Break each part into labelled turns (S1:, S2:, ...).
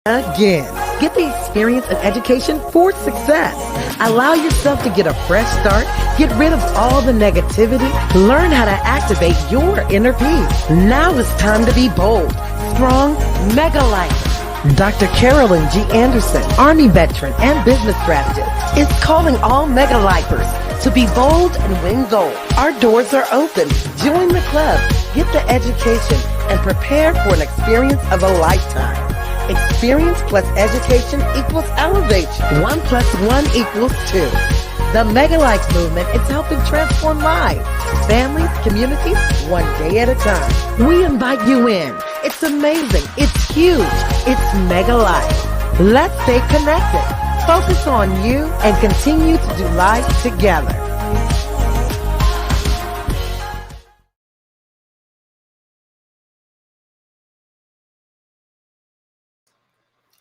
S1: again. Get the experience and education for success. Allow yourself to get a fresh start. Get rid of all the negativity. Learn how to activate your inner peace. Now it's time to be bold, strong, mega life. Dr. Carolyn G. Anderson, Army veteran and business strategist, is calling all mega lifers to be bold and win gold. Our doors are open. Join the club, get the education, and prepare for an experience of a lifetime. Experience plus education equals elevation. 1 + 1 = 2. The Mega Life movement is helping transform lives, families, communities, one day at a time. We invite you in. It's amazing. It's huge. It's Mega Life. Let's stay connected. Focus on you and continue to do life together.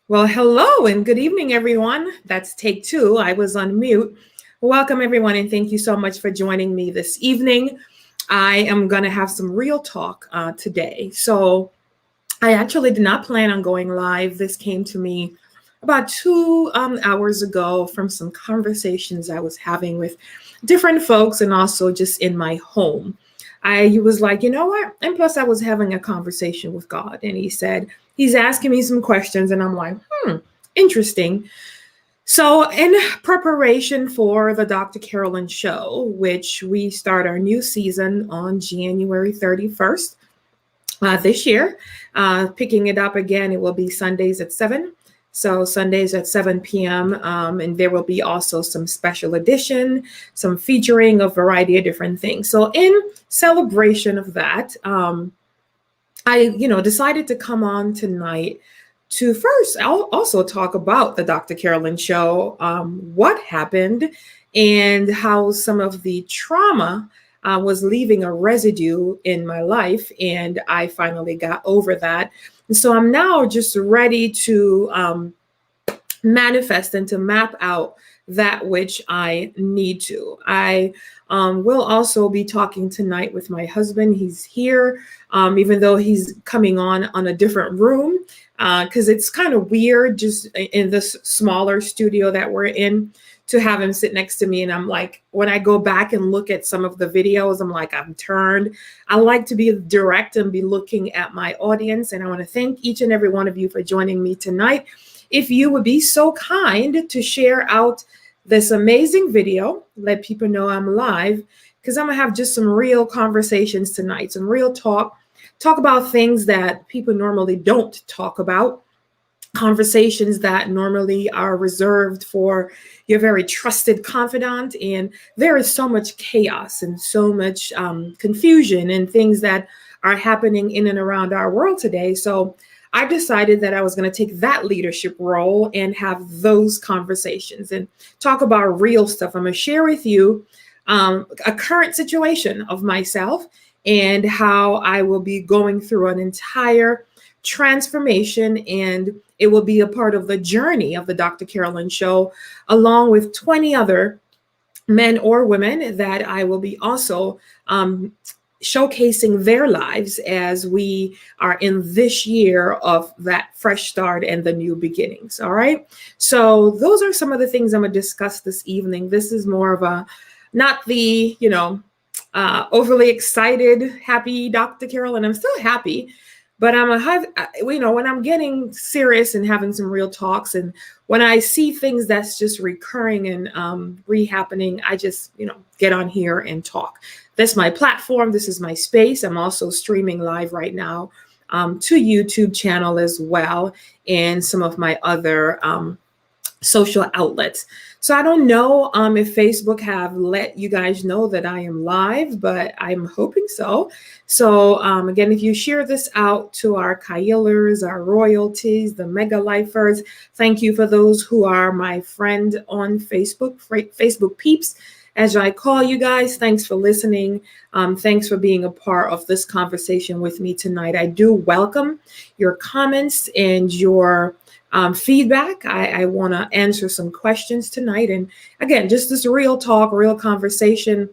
S2: Well, hello and good evening, everyone. That's take 2. I was on mute. Welcome, everyone, and thank you so much for joining me this evening. I am going to have some real talk today. So I actually did not plan on going live. This came to me about 2 hours ago from some conversations I was having with different folks and also just in my home. I was like, you know what? And plus I was having a conversation with God, and he said, he's asking me some questions, and I'm like, interesting. So in preparation for the Dr. Carolyn show, which we start our new season on January 31st this year, picking it up again, it will be Sundays at 7. So Sundays at 7 p.m. And there will be also some special edition, some featuring a variety of different things. So in celebration of that, I decided to come on tonight to first also talk about the Dr. Carolyn show, what happened and how some of the trauma was leaving a residue in my life. And I finally got over that. And so I'm now just ready to manifest and to map out that which I need to. I will also be talking tonight with my husband. He's here, even though he's coming on a different room, because it's kind of weird just in this smaller studio that we're in to have him sit next to me. And I'm like, when I go back and look at some of the videos, I'm like, I'm turned. I like to be direct and be looking at my audience. And I want to thank each and every one of you for joining me tonight. If you would be so kind to share out this amazing video, let people know I'm live, because I'm going to have just some real conversations tonight, some real talk about things that people normally don't talk about, conversations that normally are reserved for your very trusted confidant. And there is so much chaos and so much confusion and things that are happening in and around our world today. So I decided that I was going to take that leadership role and have those conversations and talk about real stuff. I'm going to share with you a current situation of myself and how I will be going through an entire transformation, and it will be a part of the journey of the Dr. Carolyn show, along with 20 other men or women that I will be also showcasing their lives as we are in this year of that fresh start and the new beginnings. All right. So those are some of the things I'm going to discuss this evening. This is more of not the, overly excited, happy Dr. Carolyn. I'm still happy, but when I'm getting serious and having some real talks, and when I see things that's just recurring and re-happening, I just, get on here and talk. That's my platform. This is my space. I'm also streaming live right now to YouTube channel as well, and some of my other social outlets. So I don't know if Facebook have let you guys know that I am live, but I'm hoping so. So again, if you share this out to our Kailers, our royalties, the mega lifers, thank you for those who are my friend on Facebook, Facebook peeps, as I call you guys. Thanks for listening. Thanks for being a part of this conversation with me tonight. I do welcome your comments and your feedback. I want to answer some questions tonight. And again, just this real talk, real conversation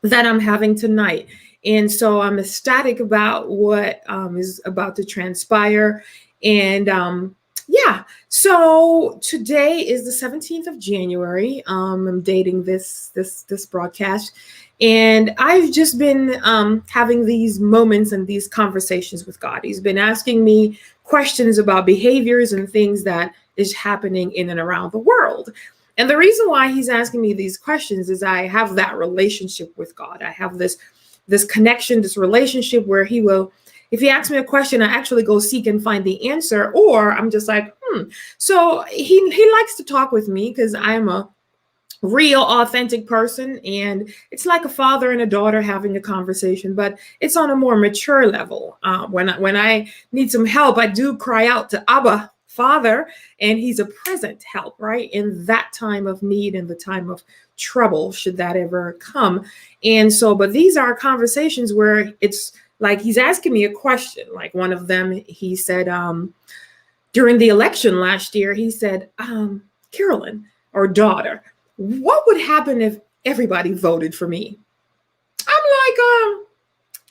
S2: that I'm having tonight. And so I'm ecstatic about what is about to transpire. And yeah. So today is the 17th of January. I'm dating this broadcast, and I've just been having these moments and these conversations with God. He's been asking me questions about behaviors and things that is happening in and around the world. And the reason why he's asking me these questions is I have that relationship with God. I have this connection, this relationship where he will, if he asks me a question, I actually go seek and find the answer, or I'm just like, So he likes to talk with me because I'm a real authentic person, and it's like a father and a daughter having a conversation, but it's on a more mature level. When I need some help, I do cry out to Abba, Father, and he's a present help, right? In that time of need, in the time of trouble, should that ever come. And so, but these are conversations where it's like he's asking me a question. Like one of them, he said, during the election last year, he said, Carolyn, or daughter, what would happen if everybody voted for me? I'm like,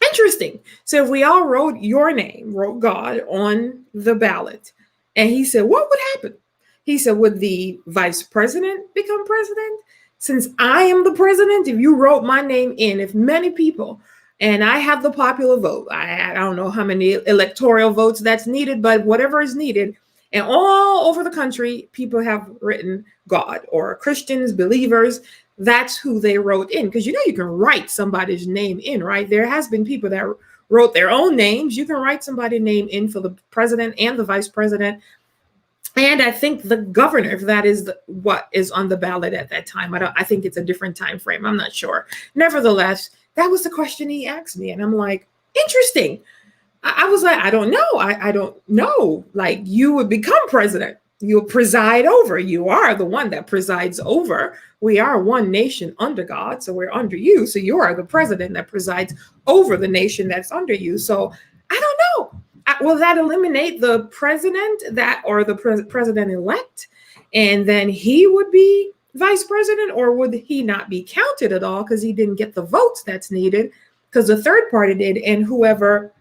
S2: interesting. So if we all wrote your name, wrote God on the ballot, and he said, what would happen? He said, would the vice president become president? Since I am the president, if you wrote my name in, if many people, and I have the popular vote, I don't know how many electoral votes that's needed, but whatever is needed, and all over the country, people have written God, or Christians, believers, that's who they wrote in. Because you can write somebody's name in, right? There has been people that wrote their own names. You can write somebody's name in for the president and the vice president. And I think the governor, if that is what is on the ballot at that time. I think it's a different time frame. I'm not sure. Nevertheless, that was the question he asked me. And I'm like, interesting. I was like, I don't know. I don't know. Like, you would become president. You'll preside over. You are the one that presides over. We are one nation under God. So we're under you. So you are the president that presides over the nation that's under you. So I don't know. Will that eliminate the president or the president-elect? And then he would be vice president, or would he not be counted at all because he didn't get the votes that's needed because the third party did, and whoever.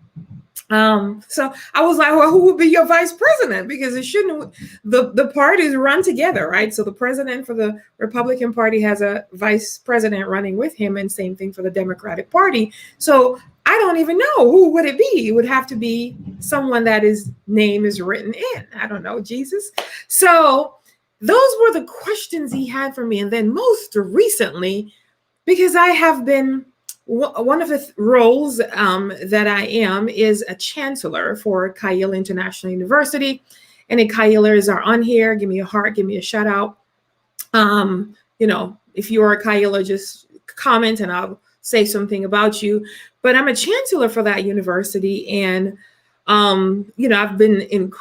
S2: So I was like, well, who would be your vice president? Because it shouldn't, the parties run together, right? So the president for the Republican Party has a vice president running with him, and same thing for the Democratic Party. So I don't even know, who would it be? It would have to be someone that his name is written in. I don't know, Jesus. So those were the questions he had for me. And then most recently, because I have been, one of the roles that I am is a chancellor for Kyle International University. Any Kylers are on here, give me a heart, give me a shout out. If you are a Kyler, just comment and I'll say something about you. But I'm a chancellor for that university, and I've been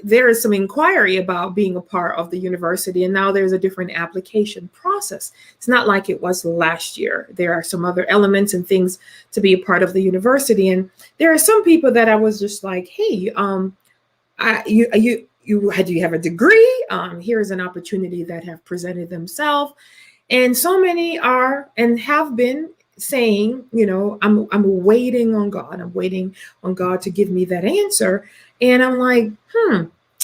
S2: there is some inquiry about being a part of the university, and now there's a different application process. It's not like it was last year. There are some other elements and things to be a part of the university, and there are some people that I was just like, hey, you have a degree? Here's an opportunity that have presented themselves, and so many are and have been saying, I'm waiting on God. I'm waiting on God to give me that answer. And I'm like,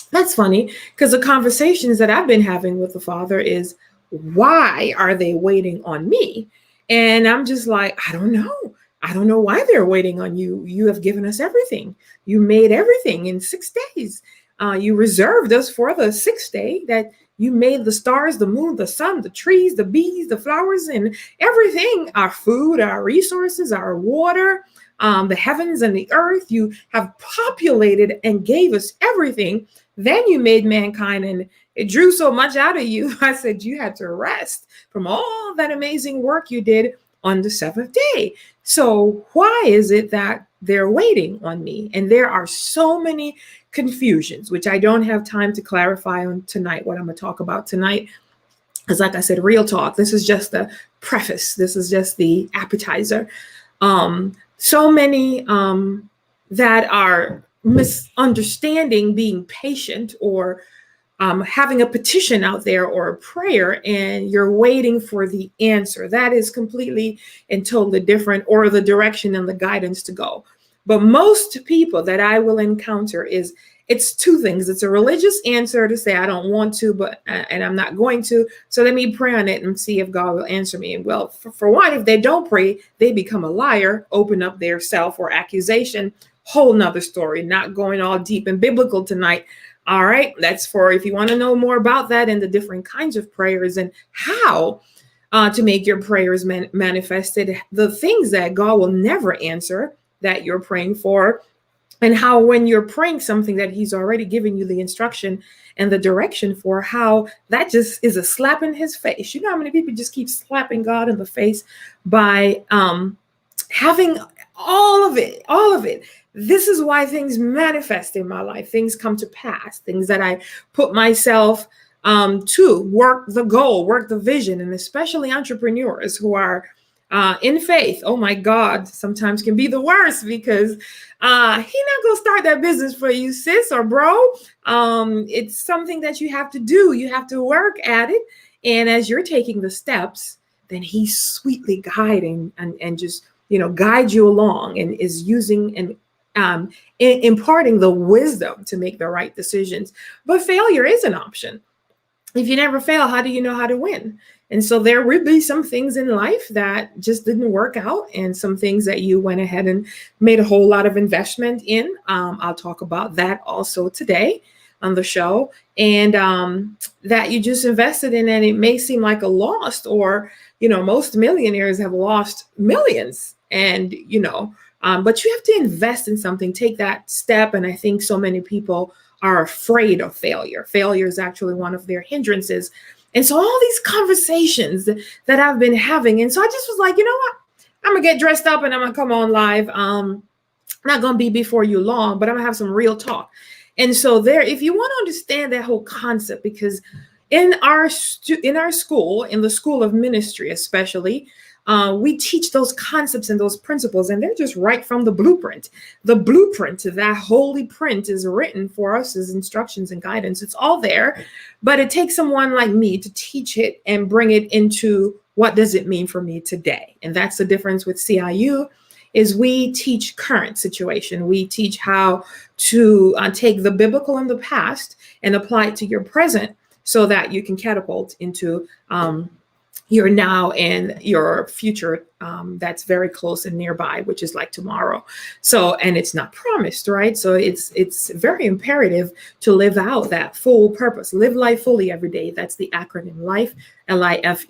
S2: that's funny, because the conversations that I've been having with the Father is, why are they waiting on me? And I'm just like, I don't know. I don't know why they're waiting on you. You have given us everything. You made everything in 6 days. You reserved us for the 6th day, that you made the stars, the moon, the sun, the trees, the bees, the flowers, and everything, our food, our resources, our water, the heavens and the earth. You have populated and gave us everything. Then you made mankind, and it drew so much out of you. I said you had to rest from all that amazing work you did on the 7th day. So why is it that they're waiting on me? And there are so many confusions, which I don't have time to clarify on tonight, what I'm going to talk about tonight. Because like I said, real talk, this is just the preface. This is just the appetizer. So many that are misunderstanding being patient, or having a petition out there or a prayer, and you're waiting for the answer. That is completely and totally different, or the direction and the guidance to go. But most people that I will encounter is it's two things. It's a religious answer to say, I don't want to, and I'm not going to. So let me pray on it and see if God will answer me. Well, for one, if they don't pray, they become a liar, open up their self or accusation. Whole nother story, not going all deep and biblical tonight. All right. That's for if you want to know more about that and the different kinds of prayers and how to make your prayers manifested, the things that God will never answer that you're praying for, and how when you're praying something that he's already given you the instruction and the direction for, how that just is a slap in his face. You know how many people just keep slapping God in the face by having all of it. This is why things manifest in my life. Things come to pass, things that I put myself to work the goal, work the vision, and especially entrepreneurs who are in faith. Oh my God, sometimes can be the worst because he not gonna start that business for you, sis or bro. It's something that you have to do. You have to work at it. And as you're taking the steps, then he's sweetly guiding and just, guide you along and is using and imparting the wisdom to make the right decisions. But failure is an option. If you never fail, how do you know how to win? And so there will be some things in life that just didn't work out, and some things that you went ahead and made a whole lot of investment in. I'll talk about that also today on the show, and that you just invested in, and it may seem like a loss, or, most millionaires have lost millions, and, but you have to invest in something, take that step. And I think so many people are afraid of failure. Failure is actually one of their hindrances. And so all these conversations that I've been having. And so I just was like, you know what? I'm going to get dressed up and I'm going to come on live. Not going to be before you long, but I'm going to have some real talk. And so there, if you want to understand that whole concept, because in our school, in the School of Ministry especially, we teach those concepts and those principles, and they're just right from the blueprint. The blueprint, that holy print, is written for us as instructions and guidance. It's all there, but it takes someone like me to teach it and bring it into what does it mean for me today. And that's the difference with CIU, is we teach current situation. We teach how to take the biblical in the past and apply it to your present so that you can catapult into your now and your future that's very close and nearby, which is like tomorrow. So, and it's not promised, right? So it's very imperative to live out that full purpose, live life fully every day. That's the acronym LIFE, LIFE.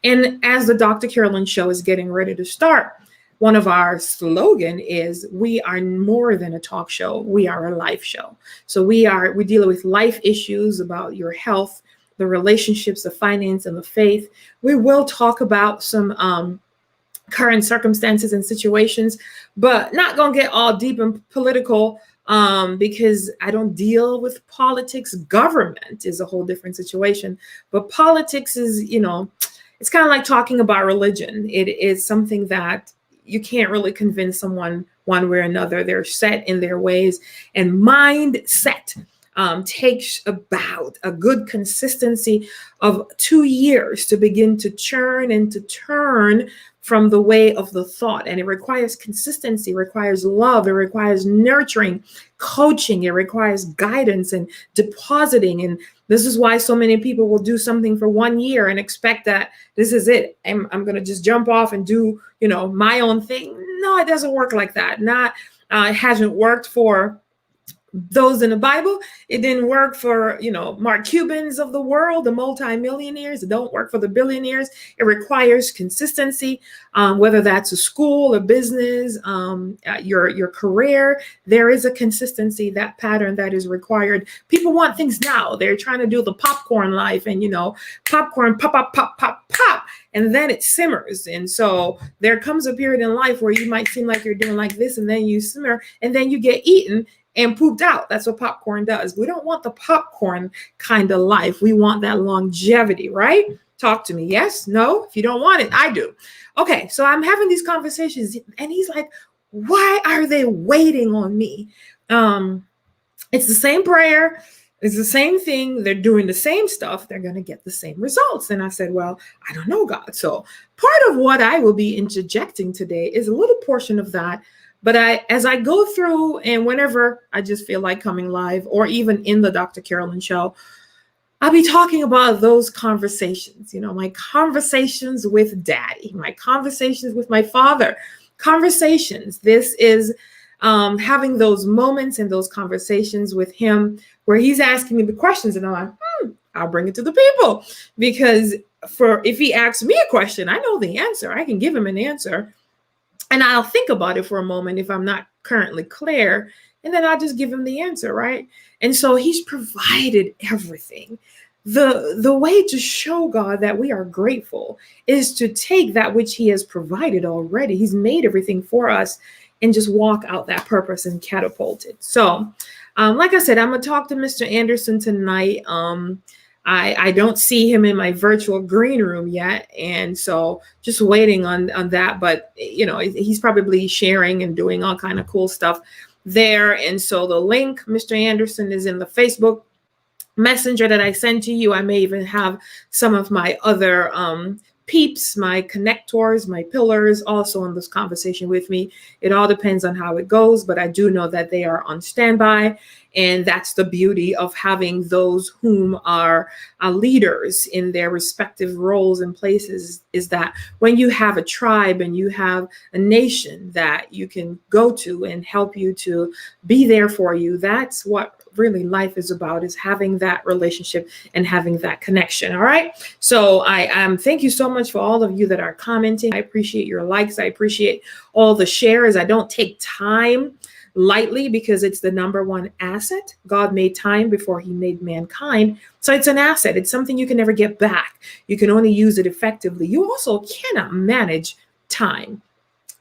S2: And as the Dr. Carolyn show is getting ready to start, one of our slogan is, we are more than a talk show. We are a life show. So we deal with life issues about your health, the relationships, the finance, and the faith. We will talk about some current circumstances and situations, but not gonna get all deep and political because I don't deal with politics. Government is a whole different situation, but politics is, it's kind of like talking about religion. It is something that you can't really convince someone one way or another. They're set in their ways, and mindset takes about a good consistency of 2 years to begin to churn and to turn from the way of the thought. And it requires consistency, requires love, it requires nurturing, coaching, it requires guidance and depositing. And this is why so many people will do something for 1 year and expect that this is it. I'm going to just jump off and do, my own thing. No, it doesn't work like that. It hasn't worked for those in the Bible. It didn't work for, Mark Cubans of the world, the multimillionaires. It don't work for the billionaires. It requires consistency, whether that's a school, a business, your career. There is a consistency, that pattern that is required. People want things now. They're trying to do the popcorn life, and popcorn pop, pop, pop, pop, pop, and then it simmers. And so there comes a period in life where you might seem like you're doing like this, and then you simmer, and then you get eaten and pooped out. That's what popcorn does. We don't want the popcorn kind of life. We want that longevity, right? Talk to me. Yes? No? If you don't want it, I do. Okay, so I'm having these conversations, and he's like, why are they waiting on me? It's the same prayer. It's the same thing. They're doing the same stuff. They're going to get the same results. And I said, well, I don't know, God. So part of what I will be interjecting today is a little portion of that But as I go through, and whenever I just feel like coming live, or even in the Dr. Carolyn show, I'll be talking about those conversations, my conversations with daddy, my conversations with my father, conversations. This is having those moments and those conversations with him where he's asking me the questions, and I'm like, I'll bring it to the people, because if he asks me a question, I know the answer. I can give him an answer, and I'll think about it for a moment if I'm not currently clear, and then I'll just give him the answer, right? And so he's provided everything. The way to show God that we are grateful is to take that which he has provided already. He's made everything for us, and just walk out that purpose and catapult it. So, like I said, I'm going to talk to Mr. Anderson tonight. I don't see him in my virtual green room yet. And so just waiting on that. But, he's probably sharing and doing all kind of cool stuff there. And so the link, Mr. Anderson, is in the Facebook Messenger that I sent to you. I may even have some of my other peeps, my connectors, my pillars also in this conversation with me. It all depends on how it goes, but I do know that they are on standby. And that's the beauty of having those whom are leaders in their respective roles and places, is that when you have a tribe and you have a nation that you can go to and help you to be there for you, that's what really life is about, is having that relationship and having that connection. All right. So I thank you so much for all of you that are commenting. I appreciate your likes. I appreciate all the shares. I don't take time lightly, because it's the number one asset. God made time before he made mankind. So it's an asset. It's something you can never get back. You can only use it effectively. You also cannot manage time.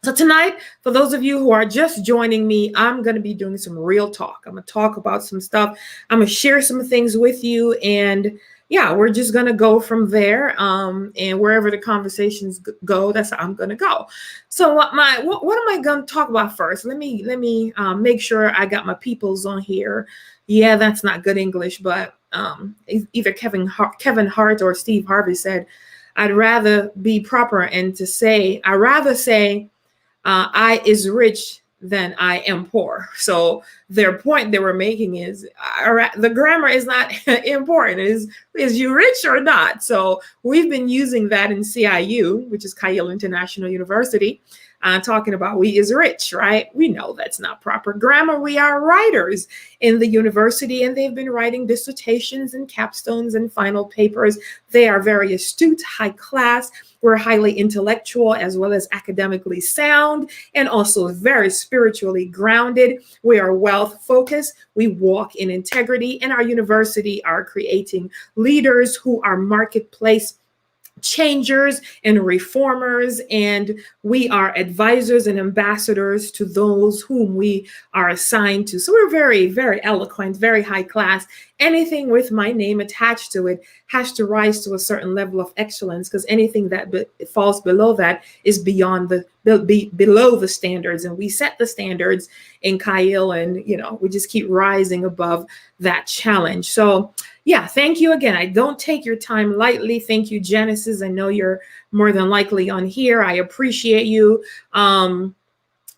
S2: So tonight, for those of you who are just joining me, I'm going to be doing some real talk. I'm going to talk about some stuff. I'm going to share some things with you. And yeah, we're just going to go from there. And wherever the conversations go, that's how I'm going to go. So what am I going to talk about first? Let me make sure I got my peoples on here. Yeah, that's not good English, but either Kevin Hart or Steve Harvey said, I'd rather be proper and to say, I'd rather say, I is rich than I am poor. So their point they were making is the grammar is not important. Is you rich or not? So we've been using that in CIU, which is Kyle International University, talking about we is rich, right? We know that's not proper grammar. We are writers in the university, and they've been writing dissertations and capstones and final papers. They are very astute, high class. We're highly intellectual as well as academically sound, and also very spiritually grounded. We are wealth focused. We walk in integrity, and our university are creating leaders who are marketplace changers and reformers, and we are advisors and ambassadors to those whom we are assigned to. So we're very, very eloquent, very high class. Anything with my name attached to it has to rise to a certain level of excellence, because anything that falls below that is beyond below the standards, and we set the standards in Kyle, and we just keep rising above that challenge. So yeah, thank you again. I don't take your time lightly. Thank you, Genesis. I know you're more than likely on here. I appreciate you. And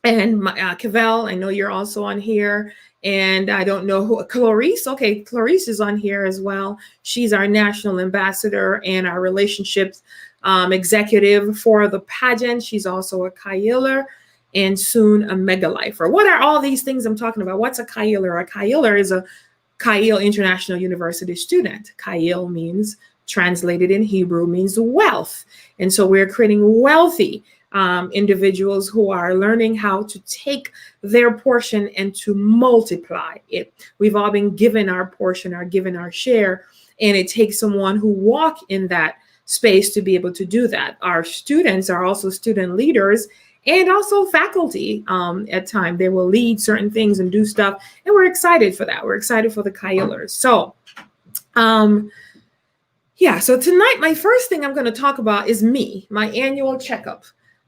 S2: Cavell, I know you're also on here. And I don't know who, Clarice. Okay, Clarice is on here as well. She's our national ambassador and our relationships executive for the pageant. She's also a Kyler and soon a mega lifer. What are all these things I'm talking about? What's a Kyler? A Kyler is a Kyle International University student. Kyle means, translated in Hebrew, means wealth. And so we're creating wealthy individuals who are learning how to take their portion and to multiply it. We've all been given our portion, given our share, and it takes someone who walk in that space to be able to do that. Our students are also student leaders and also faculty. At times they will lead certain things and do stuff, and we're excited for that. We're excited for the Kylers. So so tonight my first thing I'm going to talk about is my annual checkup.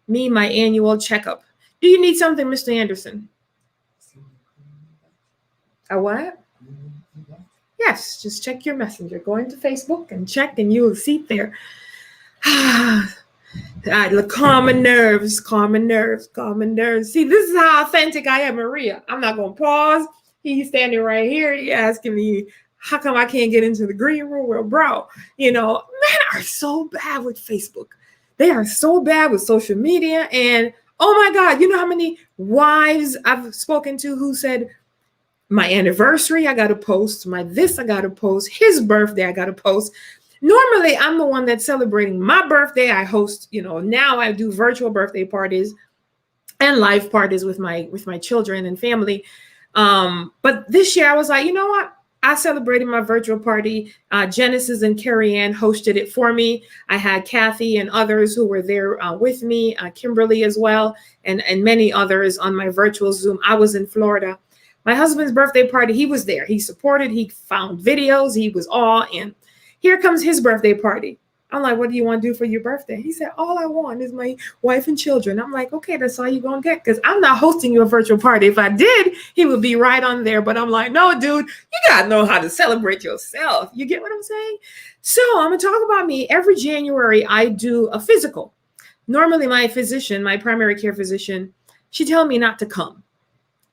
S2: My annual checkup. Do you need something, Mr. Anderson? A what? Yes, just check your messenger. Go into Facebook and check, and you will see it there. Calm my nerves, calm my nerves, calm my nerves. See, this is how authentic I am, Maria. I'm not going to pause. He's standing right here. He asking me, how come I can't get into the green room? Well, bro, men are so bad with Facebook. They are so bad with social media. And oh my God, you know how many wives I've spoken to who said, my anniversary, I got to post. My this, I got to post. His birthday, I got to post. Normally, I'm the one that's celebrating my birthday. I host, now I do virtual birthday parties and live parties with my children and family. But this year I was like, you know what? I celebrated my virtual party. Genesis and Carrie Ann hosted it for me. I had Kathy and others who were there with me, Kimberly as well, and many others on my virtual Zoom. I was in Florida. My husband's birthday party, he was there. He supported, he found videos, he was all in. Here comes his birthday party. I'm like, what do you want to do for your birthday? He said, all I want is my wife and children. I'm like, okay, that's all you're going to get, because I'm not hosting you a virtual party. If I did, he would be right on there. But I'm like, no, dude, you got to know how to celebrate yourself. You get what I'm saying? So I'm going to talk about me. Every January, I do a physical. Normally, my physician, my primary care physician, she tells me not to come.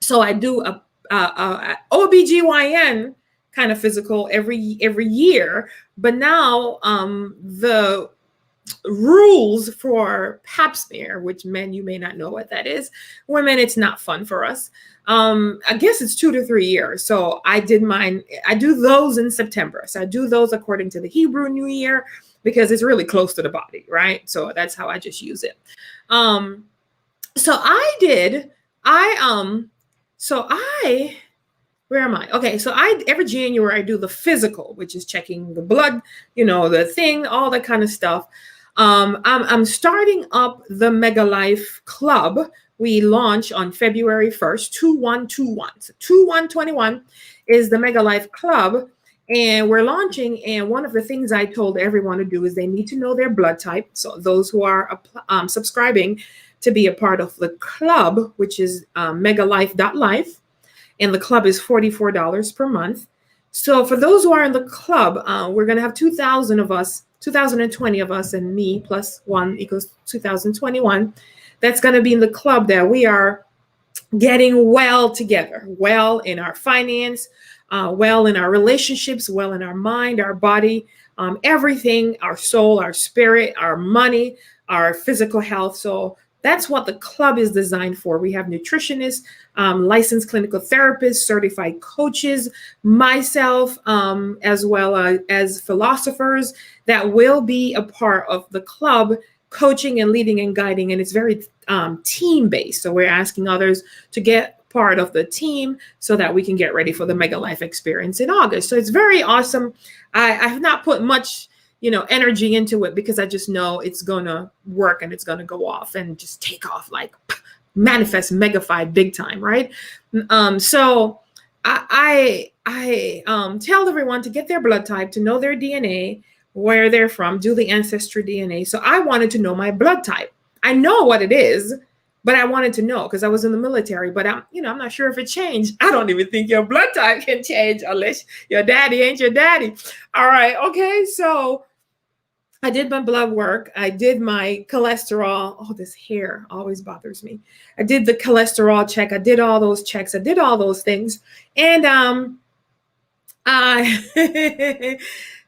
S2: So I do a OBGYN kind of physical every year. But now the rules for pap smear, which men, you may not know what that is. Women, it's not fun for us. I guess it's 2 to 3 years. So I did mine. I do those in September. So I do those according to the Hebrew New Year, because it's really close to the body, right? So that's how I just use it. Where am I? Okay, so every January I do the physical, which is checking the blood, the thing, all that kind of stuff. I'm starting up the Mega Life Club. We launch on February 1st, 2121. So 2121 is the Mega Life Club, and we're launching. And one of the things I told everyone to do is they need to know their blood type. So those who are subscribing to be a part of the club, which is megalife.life. And the club is $44 per month. So for those who are in the club, we're going to have 2,020 of us, and me plus 1 equals 2,021. That's going to be in the club that we are getting well together, well in our finance, well in our relationships, well in our mind, our body, everything, our soul, our spirit, our money, our physical health. So that's what the club is designed for. We have nutritionists, licensed clinical therapists, certified coaches, myself, as well as philosophers that will be a part of the club, coaching and leading and guiding. And it's very team-based. So we're asking others to get part of the team so that we can get ready for the Mega Life experience in August. So it's very awesome. I have not put much energy into it, because I just know it's going to work and it's going to go off and just take off, like manifest, megafy big time. Right. So I tell everyone to get their blood type, to know their DNA, where they're from, do the ancestry DNA. So I wanted to know my blood type. I know what it is, but I wanted to know because I was in the military, but I'm not sure if it changed. I don't even think your blood type can change unless your daddy ain't your daddy. All right. Okay. So I did my blood work. I did my cholesterol. Oh, this hair always bothers me. I did the cholesterol check. I did all those checks. I did all those things. And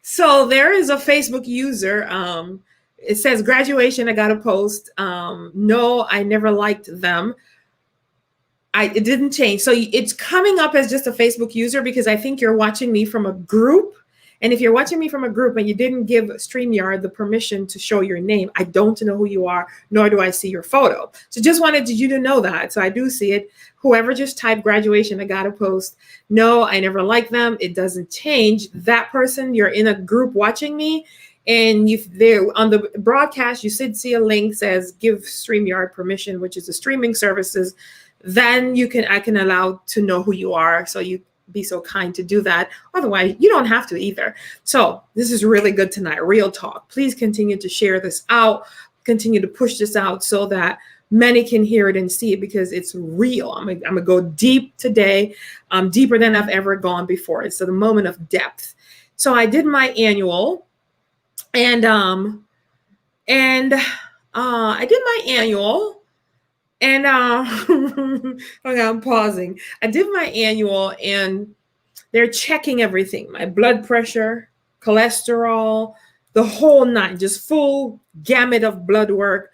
S2: so there is a Facebook user. It says graduation. I got a post. No, I never liked them. It didn't change. So it's coming up as just a Facebook user because I think you're watching me from a group. And if you're watching me from a group and you didn't give StreamYard the permission to show your name, I don't know who you are, nor do I see your photo. So just wanted you to know that. So I do see it. Whoever just typed graduation, I got a post. No, I never liked them. It doesn't change. That person, you're in a group watching me. And they're on the broadcast, you should see a link says give StreamYard permission, which is the streaming services. Then I can allow to know who you are. So you be so kind to do that. Otherwise, you don't have to either. So this is really good tonight. Real talk. Please continue to share this out. Continue to push this out so that many can hear it and see it because it's real. I'm going to go deep today, deeper than I've ever gone before. It's the moment of depth. So I did my annual and I did my annual, and okay, I'm pausing. I did my annual, and they're checking everything, my blood pressure, cholesterol, the whole nine, just full gamut of blood work.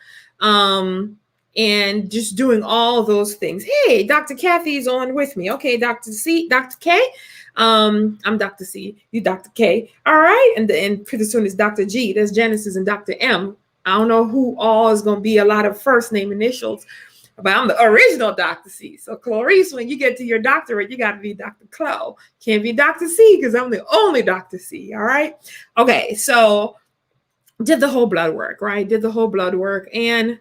S2: And just doing all those things. Hey, Dr. Kathy's on with me. Okay, Dr. C, Dr. K. I'm Dr. C, you Dr. K. All right. And pretty soon it's Dr. G. There's Genesis and Dr. M. I don't know who all is going to be a lot of first name initials, but I'm the original Dr. C. So Clarice, when you get to your doctorate, you got to be Dr. Chloe. Can't be Dr. C because I'm the only Dr. C. All right. Okay. So did the whole blood work, right? Did the whole blood work. And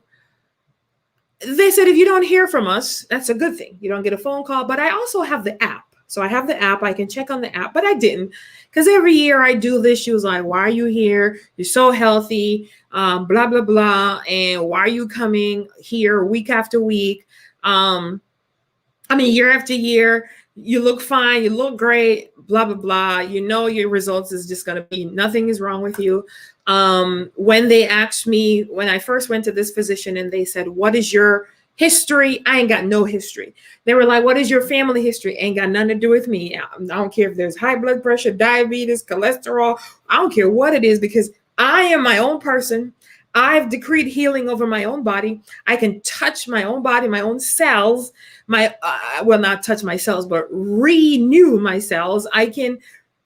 S2: they said, if you don't hear from us, that's a good thing. You don't get a phone call. But I also have the app. So I have the app. I can check on the app, but I didn't, because every year I do this. She was like, why are you here? You're so healthy, blah, blah, blah. And why are you coming here week after week? Year after year, you look fine. You look great, blah, blah, blah. You know, your results is just going to be nothing is wrong with you. When they asked me, when I first went to this physician and they said, what is your history? I ain't got no history. They were like, what is your family history? Ain't got nothing to do with me. I don't care if there's high blood pressure, diabetes, cholesterol. I don't care what it is, because I am my own person. I've decreed healing over my own body. I can touch my own body, my own cells, not touch my cells, but renew my cells. I can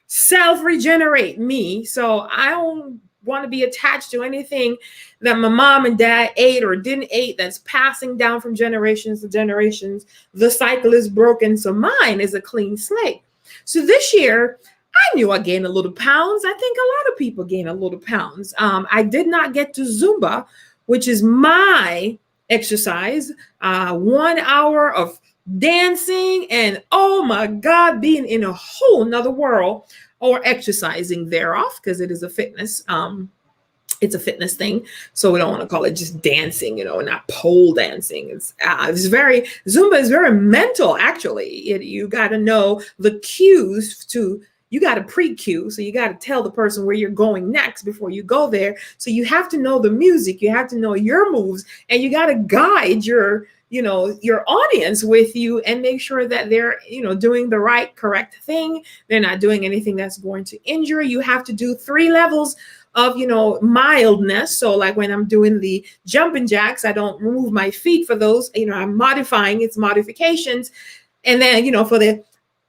S2: self-regenerate me. So I don't want to be attached to anything that my mom and dad ate or didn't eat that's passing down from generations to generations. The cycle is broken, so mine is a clean slate. So this year, I knew I gained a little pounds. I think a lot of people gain a little pounds. I did not get to Zumba, which is my exercise, 1 hour of dancing and, oh my God, being in a whole nother world, or exercising thereof, because it is a fitness. It's a fitness thing. So we don't want to call it just dancing, not pole dancing. Zumba is very mental, actually. You got to know the cues you got to pre-cue. So you got to tell the person where you're going next before you go there. So you have to know the music, you have to know your moves, and you got to guide your audience with you and make sure that they're, doing the right, correct thing. They're not doing anything that's going to injure. You have to do 3 levels of, mildness. So like when I'm doing the jumping jacks, I don't remove my feet for those, I'm modifying its modifications. And then, for the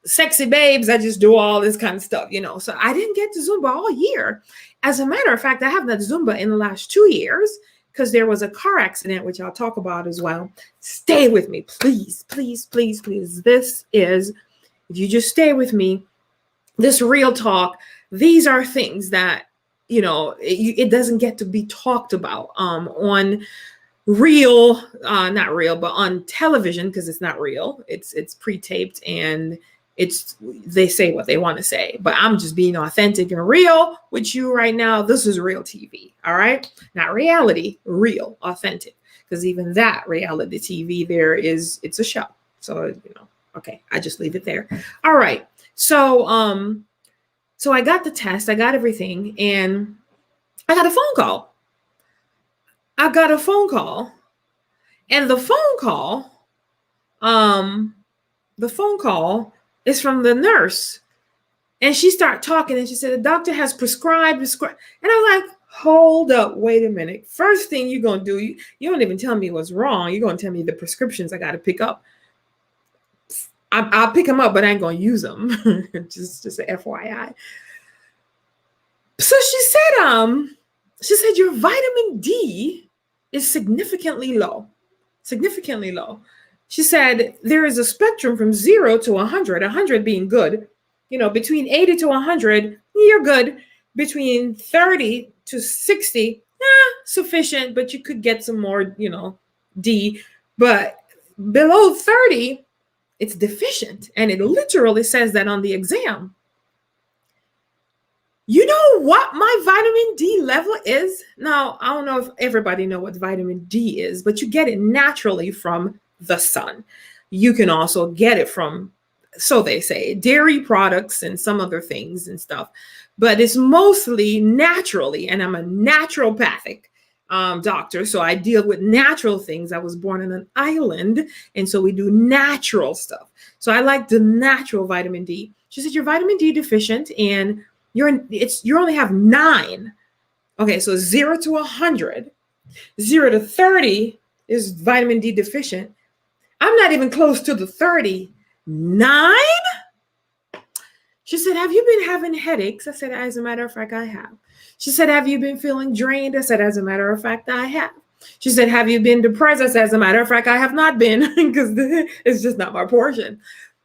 S2: sexy babes, I just do all this kind of stuff, So I didn't get to Zumba all year. As a matter of fact, I haven't done Zumba in the last 2 years, because there was a car accident, which I'll talk about as well. Stay with me, please, please, please, please. This is, if you just stay with me, this real talk, these are things that, it doesn't get to be talked about on real, not real, but on television, because it's not real. It's pre-taped, and they say what they want to say, but I'm just being authentic and real with you right now. This is real TV. All right. Not reality, real, authentic. Because even that reality TV it's a show. So, okay. I just leave it there. All right. So I got the test, I got everything, and I got a phone call. And the phone call is from the nurse. And she started talking, and she said, the doctor has prescribed. And I was like, hold up, wait a minute. First thing you're going to do, you don't even tell me what's wrong. You're going to tell me the prescriptions I got to pick up. I'll pick them up, but I ain't going to use them. just a FYI. So she said, your vitamin D is significantly low. She said, there is a spectrum from 0 to 100, 100 being good. Between 80 to 100, you're good. Between 30 to 60, sufficient, but you could get some more, D. But below 30, it's deficient. And it literally says that on the exam. You know what my vitamin D level is? Now, I don't know if everybody know what vitamin D is, but you get it naturally from the sun. You can also get it from, so they say, dairy products and some other things and stuff, but it's mostly naturally, and I'm a naturopathic. doctor. So I deal with natural things. I was born on an island. And so we do natural stuff. So I like the natural vitamin D. She said, you're vitamin D deficient and you only have 9. Okay, so 0 to 100, 0 to 30 is vitamin D deficient. I'm not even close to the 30. 9? She said, have you been having headaches? I said, as a matter of fact, I have. She said, have you been feeling drained? I said, as a matter of fact, I have. She said, have you been depressed? I said, as a matter of fact, I have not been because it's just not my portion.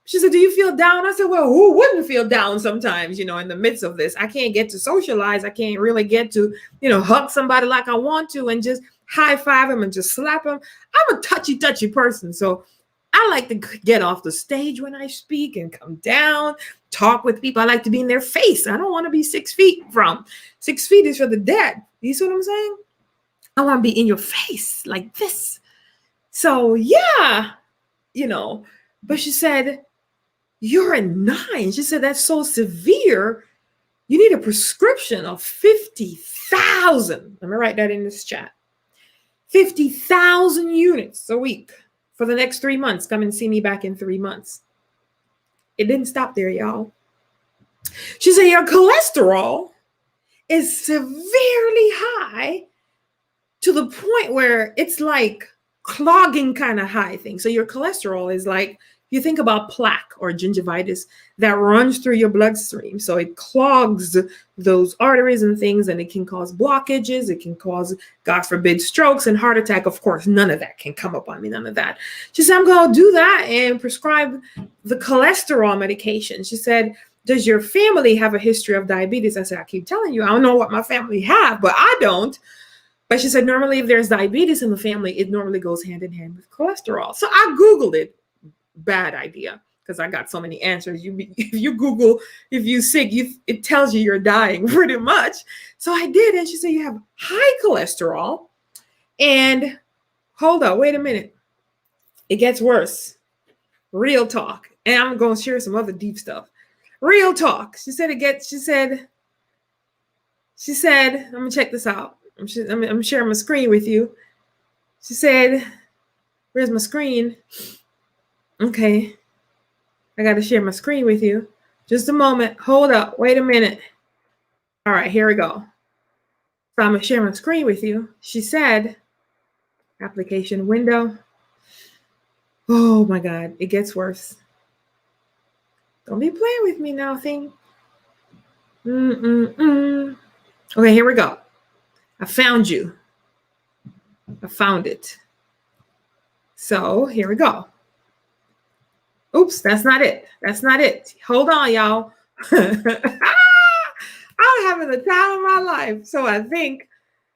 S2: She said, do you feel down? I said, well, who wouldn't feel down sometimes, in the midst of this? I can't get to socialize. I can't really get to, hug somebody like I want to and just high five them and just slap them. I'm a touchy person. So I like to get off the stage when I speak and come down, talk with people. I like to be in their face. I don't want to be 6 feet from. 6 feet is for the dead. You see what I'm saying? I want to be in your face like this. So yeah, but she said, you're a 9. She said, that's so severe. You need a prescription of 50,000. Let me write that in this chat. 50,000 units a week for the next 3 months. Come and see me back in 3 months. It didn't stop there, y'all. She said, your cholesterol is severely high to the point where it's like clogging kind of high thing. So your cholesterol is like, you think about plaque or gingivitis that runs through your bloodstream. So it clogs those arteries and things, and it can cause blockages. It can cause, God forbid, strokes and heart attack. Of course, none of that can come up on me, none of that. She said, I'm going to do that and prescribe the cholesterol medication. She said, does your family have a history of diabetes? I said, I keep telling you, I don't know what my family have, but I don't. But she said, normally if there's diabetes in the family, it normally goes hand in hand with cholesterol. So I Googled it. Bad idea, because I got so many answers. If you Google, if you're sick, it tells you you're dying pretty much. So I did, and she said you have high cholesterol. And hold on, wait a minute. It gets worse. Real talk. And I'm going to share some other deep stuff. Real talk. She said, I'm going to check this out. I'm sharing my screen with you. She said, where's my screen? Okay, I got to share my screen with you. Just a moment. Hold up. Wait a minute. All right, here we go. So I'm going to share my screen with you. She said, application window. Oh my God, it gets worse. Don't be playing with me now, thing. Okay, here we go. I found you. I found it. So here we go. Oops, that's not it. That's not it. Hold on, y'all. I'm having the time of my life. So I think,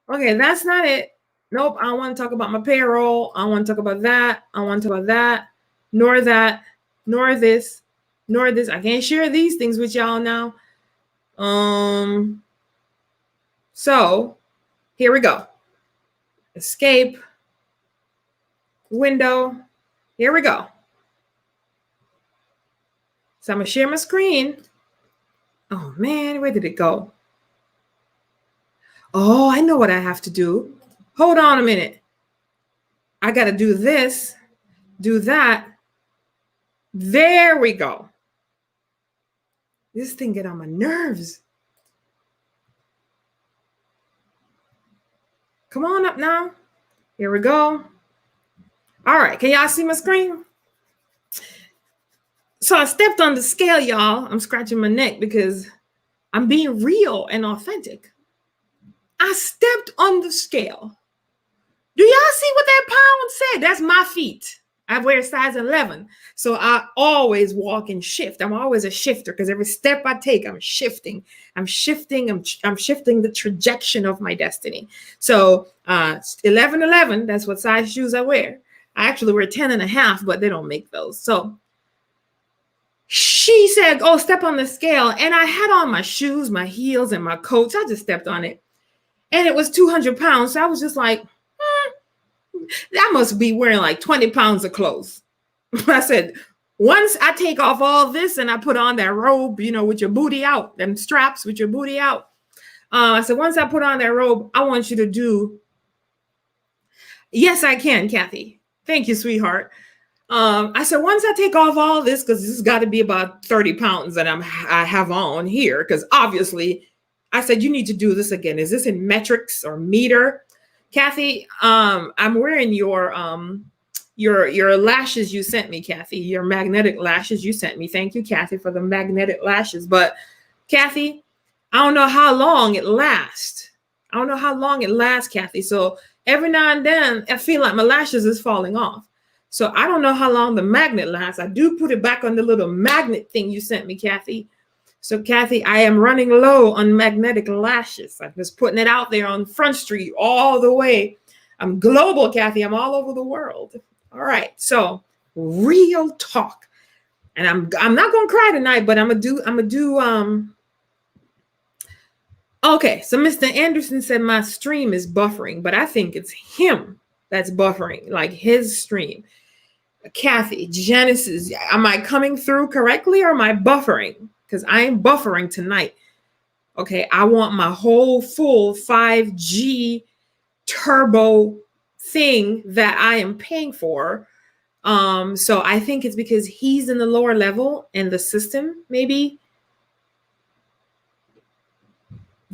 S2: okay, that's not it. Nope, I don't want to talk about my payroll. I don't want to talk about that. I don't want to talk about that, nor that, nor this, nor this. I can't share these things with y'all now. So here we go. Escape. Window. Here we go. So I'm going to share my screen. Oh, man, where did it go? Oh, I know what I have to do. Hold on a minute. I got to do this, do that. There we go. This thing get on my nerves. Come on up now. Here we go. All right. Can y'all see my screen? So I stepped on the scale, y'all. I'm scratching my neck because I'm being real and authentic. I stepped on the scale. Do y'all see what that pound said? That's my feet. I wear size 11. So I always walk and shift. I'm always a shifter because every step I take, I'm shifting. I'm shifting the trajectory of my destiny. So 11, that's what size shoes I wear. I actually wear 10.5, but they don't make those. So she said, oh, step on the scale. And I had on my shoes, my heels, and my coats. I just stepped on it. And it was 200 pounds. So I was just like, that must be wearing like 20 pounds of clothes. I said, once I take off all this and I put on that robe, with your booty out, them straps with your booty out. I said, once I put on that robe, I want you to do Yes, I can, Kathy. Thank you, sweetheart. I said, once I take off all this, because this has got to be about 30 pounds that I have on here, because obviously I said, you need to do this again. Is this in metrics or meter? Kathy, I'm wearing your lashes you sent me, Kathy, your magnetic lashes you sent me. Thank you, Kathy, for the magnetic lashes. But Kathy, I don't know how long it lasts. I don't know how long it lasts, Kathy. So every now and then I feel like my lashes is falling off. So I don't know how long the magnet lasts. I do put it back on the little magnet thing you sent me, Kathy. So Kathy, I am running low on magnetic lashes. I'm just putting it out there on Front Street all the way. I'm global, Kathy. I'm all over the world. All right. So real talk. And I'm not gonna cry tonight, but I'm gonna do okay, so Mr. Anderson said my stream is buffering, but I think it's him that's buffering, like his stream. Kathy, Genesis, am I coming through correctly or am I buffering? Because I am buffering tonight. Okay, I want my whole full 5G turbo thing that I am paying for. So I think it's because he's in the lower level and the system maybe.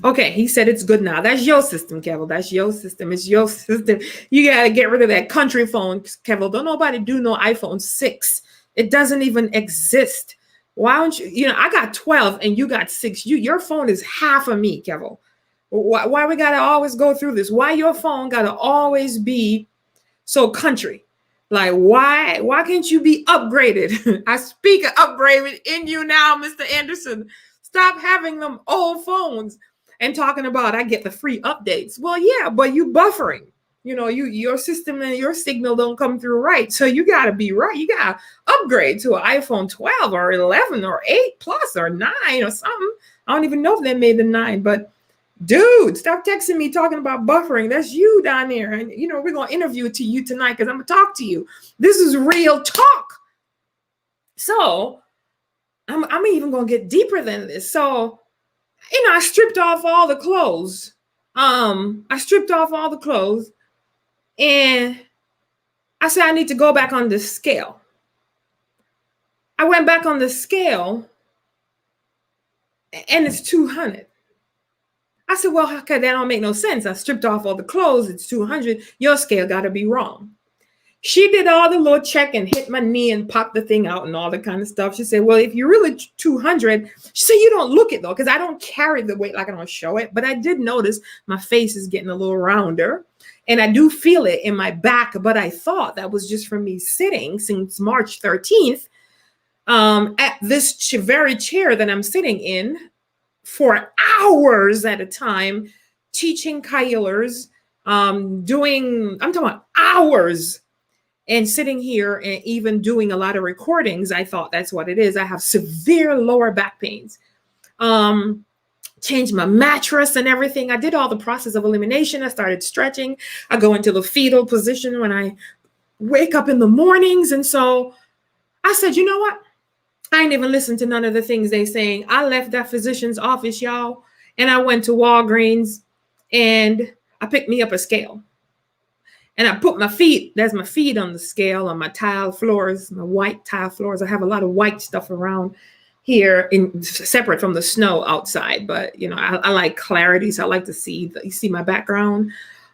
S2: Okay, he said it's good now. That's your system, Kevin. That's your system. It's your system. You got to get rid of that country phone, Kevin. Don't nobody do no iPhone 6. It doesn't even exist. Why don't you, I got 12 and you got 6. Your phone is half of me, Kevin. Why we got to always go through this? Why your phone got to always be so country? Like, why can't you be upgraded? I speak of upgraded in you now, Mr. Anderson. Stop having them old phones and talking about I get the free updates. Well, yeah, but you buffering. Your system and your signal don't come through right. So you got to be right. You got to upgrade to an iPhone 12 or 11 or 8 plus or 9 or something. I don't even know if they made the 9, but dude, stop texting me talking about buffering. That's you down there. And, we're going to interview to you tonight because I'm going to talk to you. This is real talk. So I'm even going to get deeper than this. So, I stripped off all the clothes. And I said, I need to go back on the scale. I went back on the scale and it's 200. I said, well, okay, that don't make no sense. I stripped off all the clothes. It's 200. Your scale got to be wrong. She did all the little check and hit my knee and popped the thing out and all that kind of stuff. She said, well, if you're really 200, she said, you don't look it though, because I don't carry the weight like I don't show it. But I did notice my face is getting a little rounder and I do feel it in my back. But I thought that was just from me sitting since March 13th at this very chair that I'm sitting in for hours at a time, teaching Kyler's, I'm talking about hours. And sitting here and even doing a lot of recordings, I thought that's what it is. I have severe lower back pains. Changed my mattress and everything. I did all the process of elimination. I started stretching. I go into the fetal position when I wake up in the mornings. And so I said, you know what? I ain't even listened to none of the things they saying. I left that physician's office, y'all, and I went to Walgreens and I picked me up a scale. And I put my feet on the scale on my tile floors, my white tile floors. I have a lot of white stuff around here separate from the snow outside. But, I like clarity. So I like to see, you see my background.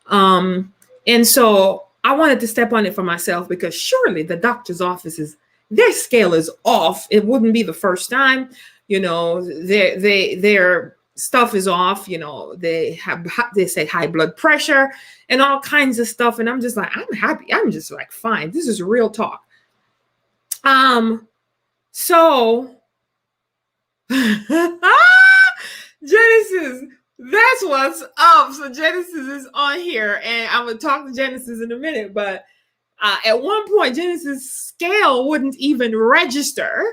S2: And so I wanted to step on it for myself because surely the doctor's offices, their scale is off. It wouldn't be the first time, their stuff is off. They say high blood pressure and all kinds of stuff. And I'm just like, I'm happy. I'm just like, fine. This is real talk. So Genesis, that's what's up. So Genesis is on here and I'm going to talk to Genesis in a minute. But at one point, Genesis' scale wouldn't even register,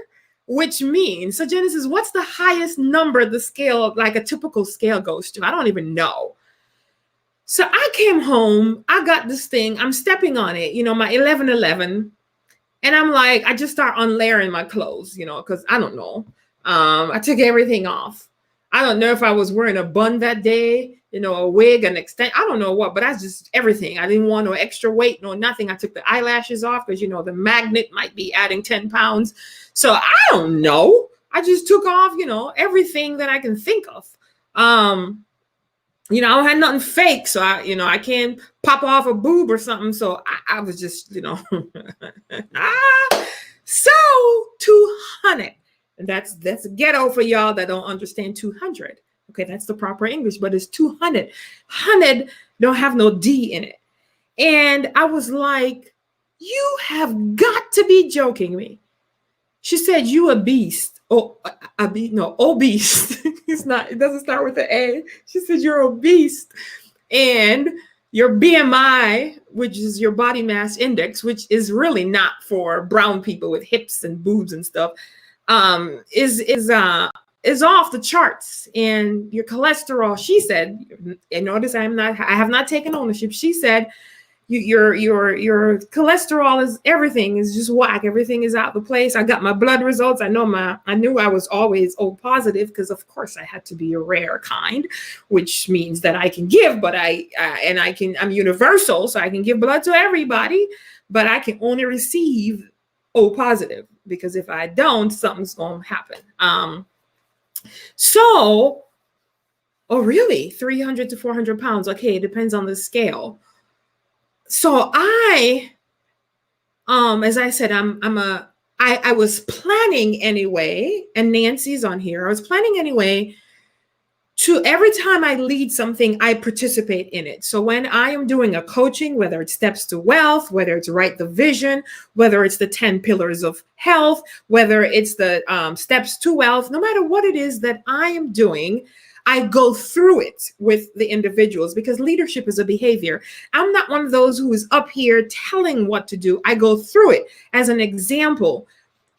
S2: which means, so Genesis, what's the highest number the scale, like a typical scale goes to? I don't even know. So I came home, I got this thing, I'm stepping on it, my 1111. And I'm like, I just start unlayering my clothes, because I don't know. I took everything off. I don't know if I was wearing a bun that day a wig, an extent, I don't know what, but that's just everything. I didn't want no extra weight, no nothing. I took the eyelashes off because, the magnet might be adding 10 pounds. So I don't know. I just took off, everything that I can think of. I don't have nothing fake. So I can't pop off a boob or something. So I was just, so 200. And that's ghetto for y'all that don't understand 200. Okay, that's the proper English, but it's 200. 100 don't have no D in it. And I was like, you have got to be joking me. She said, you a beast. Oh, obese. It doesn't start with the A. She said, you're obese. And your BMI, which is your body mass index, which is really not for brown people with hips and boobs and stuff, is off the charts. And your cholesterol, she said, and notice I have not taken ownership. She said, your cholesterol is everything is just whack. Everything is out of the place. I got my blood results. I knew I was always O positive because of course I had to be a rare kind, which means that I can give, but I'm universal, so I can give blood to everybody, but I can only receive O positive because if I don't, something's going to happen. So, oh really? 300 to 400 pounds. Okay, it depends on the scale. So as I said, I was planning anyway, and Nancy's on here. I was planning anyway to every time I lead something, I participate in it. So when I am doing a coaching, whether it's Steps to Wealth, whether it's Write the Vision, whether it's the 10 Pillars of Health, whether it's the Steps to Wealth, no matter what it is that I am doing, I go through it with the individuals because leadership is a behavior. I'm not one of those who is up here telling what to do. I go through it as an example.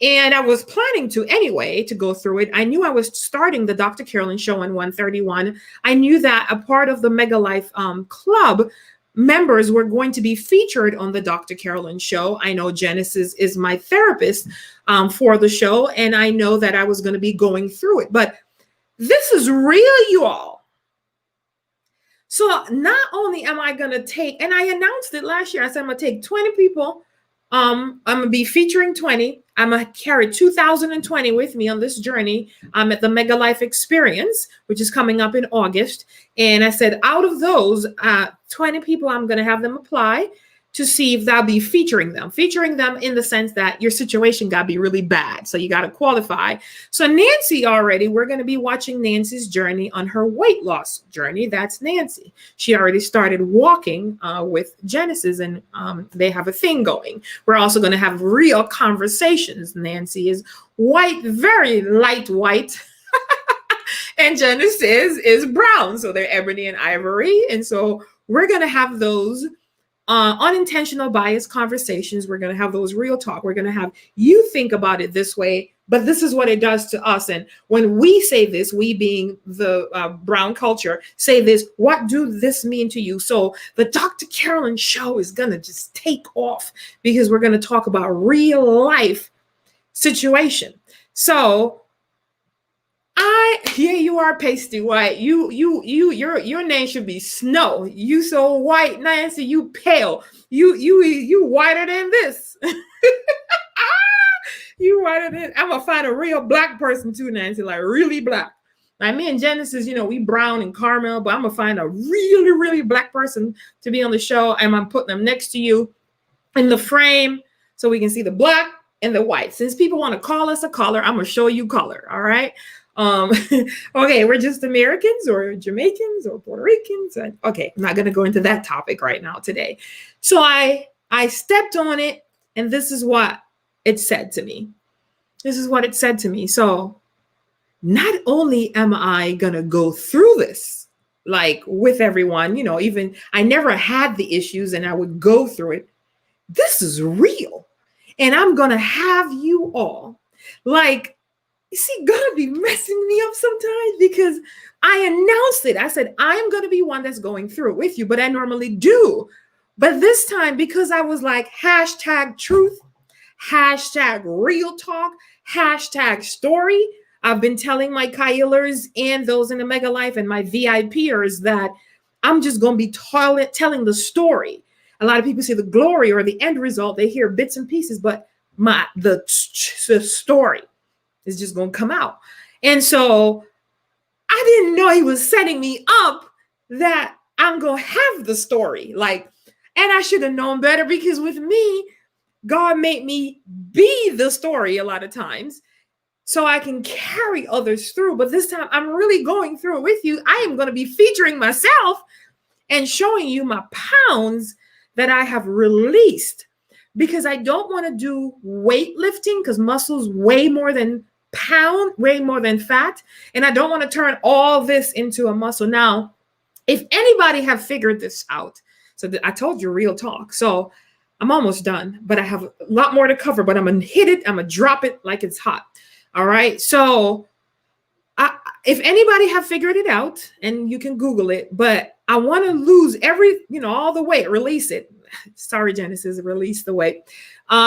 S2: And I was planning to anyway to go through it. I knew I was starting the Dr. Carolyn show on 131. I knew that a part of the Mega Life Club members were going to be featured on the Dr. Carolyn show. I know Genesis is my therapist for the show, and I know that I was going to be going through it. But this is real, you all. So not only am I going to take, and I announced it last year, I said I'm going to take 20 people. I'm going to be featuring 20. I'm going to carry 2020 with me on this journey. I'm at the Mega Life Experience, which is coming up in August. And I said, out of those 20 people, I'm going to have them apply to see if I'll be featuring them in the sense that your situation got to be really bad. So you got to qualify. So Nancy already, we're going to be watching Nancy's journey on her weight loss journey. That's Nancy. She already started walking with Genesis, and they have a thing going. We're also going to have real conversations. Nancy is white, very light white. And Genesis is brown. So they're ebony and ivory. And so we're going to have those unintentional bias conversations. We're going to have those real talk. We're going to have you think about it this way, but this is what it does to us. And when we say this, we being the brown culture, say this, what do this mean to you? So the Dr. Carolyn show is going to just take off because we're going to talk about real life situation. So here you are, pasty white. Your name should be Snow. You so white, Nancy. You pale. You whiter than this. You whiter than. I'm gonna find a real black person too, Nancy. Like really black. Like me and Genesis, we brown and caramel, but I'm gonna find a really, really black person to be on the show, and I'm putting them next to you in the frame so we can see the black and the white. Since people want to call us a color, I'm gonna show you color. All right. Okay, we're just Americans or Jamaicans or Puerto Ricans. Okay, I'm not going to go into that topic right now today. So I stepped on it, and this is what it said to me. So not only am I going to go through this, like with everyone, even I never had the issues and I would go through it. This is real. And I'm going to have you all like, you see, God be messing me up sometimes because I announced it. I said, I'm going to be one that's going through it with you, but I normally do. But this time, because I was like, hashtag truth, hashtag real talk, hashtag story, I've been telling my Kyleers and those in the Mega Life and my VIPers that I'm just going to be telling the story. A lot of people see the glory or the end result. They hear bits and pieces, but the story is just going to come out. And so I didn't know he was setting me up that I'm going to have the story. And I should have known better, because with me, God made me be the story a lot of times so I can carry others through. But this time I'm really going through it with you. I am going to be featuring myself and showing you my pounds that I have released, because I don't want to do weightlifting, because muscles weigh more than fat. And I don't want to turn all this into a muscle. Now, if anybody have figured this out, I told you real talk. So I'm almost done, but I have a lot more to cover, but I'm going to hit it. I'm going to drop it like it's hot. All right. So if anybody have figured it out, and you can Google it, but I want to lose all the weight, release it. Sorry, Genesis, release the weight. But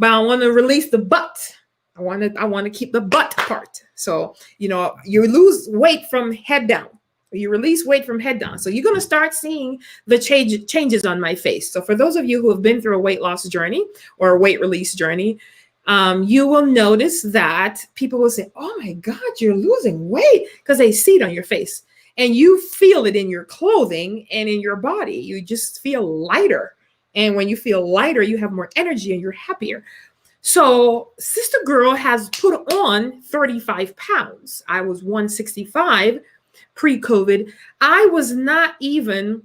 S2: I want to release the butt. I want to keep the butt part. So, you lose weight from head down. You release weight from head down. So you're going to start seeing the changes on my face. So for those of you who have been through a weight loss journey or a weight release journey, you will notice that people will say, oh my God, you're losing weight, because they see it on your face, and you feel it in your clothing and in your body. You just feel lighter. And when you feel lighter, you have more energy and you're happier. So Sister Girl has put on 35 pounds. I was 165 pre-COVID. I was not even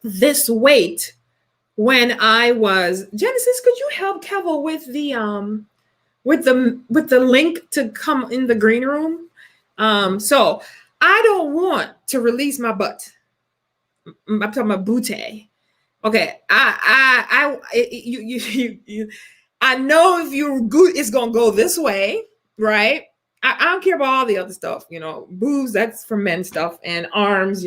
S2: this weight when I was. Genesis, could you help Kevo with the link to come in the green room? So I don't want to release my butt. I'm talking about booty. Okay, I know if you're good, it's gonna go this way, right? I don't care about all the other stuff, boobs, that's for men stuff, and arms,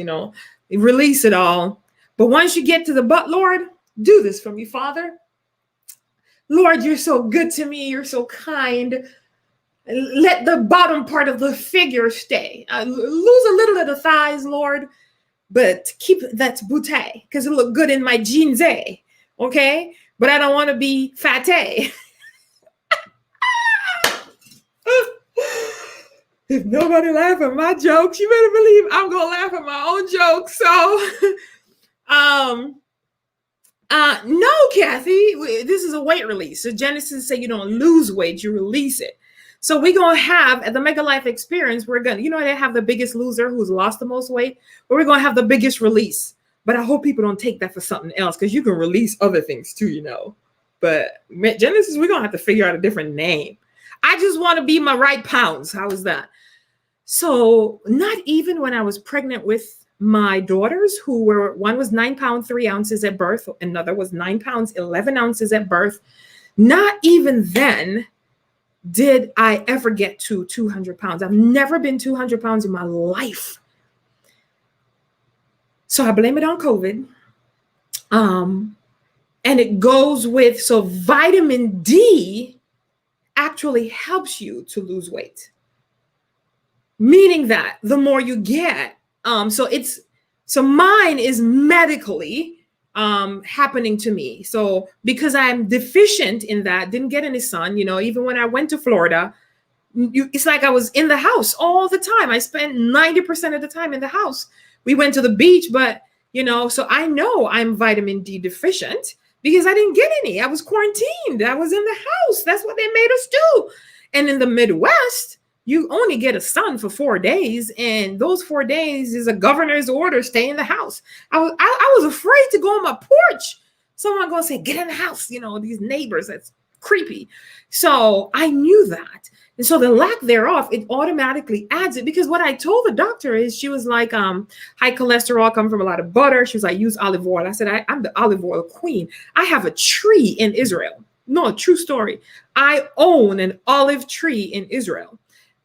S2: release it all. But once you get to the butt, Lord, do this for me, Father. Lord, you're so good to me. You're so kind. Let the bottom part of the figure stay. Lose a little of the thighs, Lord, but keep that booty, because it look good in my jeans, okay? But I don't want to be fatty. If nobody laugh at my jokes, you better believe I'm gonna laugh at my own jokes. So, no, Kathy, this is a weight release. So Genesis say you don't lose weight, you release it. So we're gonna have at the Mega Life Experience, we're gonna, they have the biggest loser who's lost the most weight, but we're gonna have the biggest release. But I hope people don't take that for something else, because you can release other things too, But Genesis, we're gonna have to figure out a different name. I just want to be my right pounds. How is that? So not even when I was pregnant with my daughters, one was 9 pounds, 3 ounces at birth. Another was 9 pounds, 11 ounces at birth. Not even then did I ever get to 200 pounds. I've never been 200 pounds in my life. So I blame it on COVID. And it goes with, so vitamin D actually helps you to lose weight. Meaning that the more you get, so mine is medically happening to me. So because I'm deficient in that, didn't get any sun, even when I went to Florida, it's like I was in the house all the time. I spent 90% of the time in the house. We went to the beach, but so I know I'm vitamin D deficient because I didn't get any. I was quarantined. I was in the house. That's what they made us do. And in the Midwest, you only get a sun for 4 days, and those 4 days is a governor's order, stay in the house. I was afraid to go on my porch. Someone gonna say, get in the house, these neighbors, that's creepy. So I knew that. And so the lack thereof, it automatically adds it, because what I told the doctor is, she was like, high cholesterol, come from a lot of butter. She was like, use olive oil. I said, I'm the olive oil queen. I have a tree in Israel. No, true story. I own an olive tree in Israel.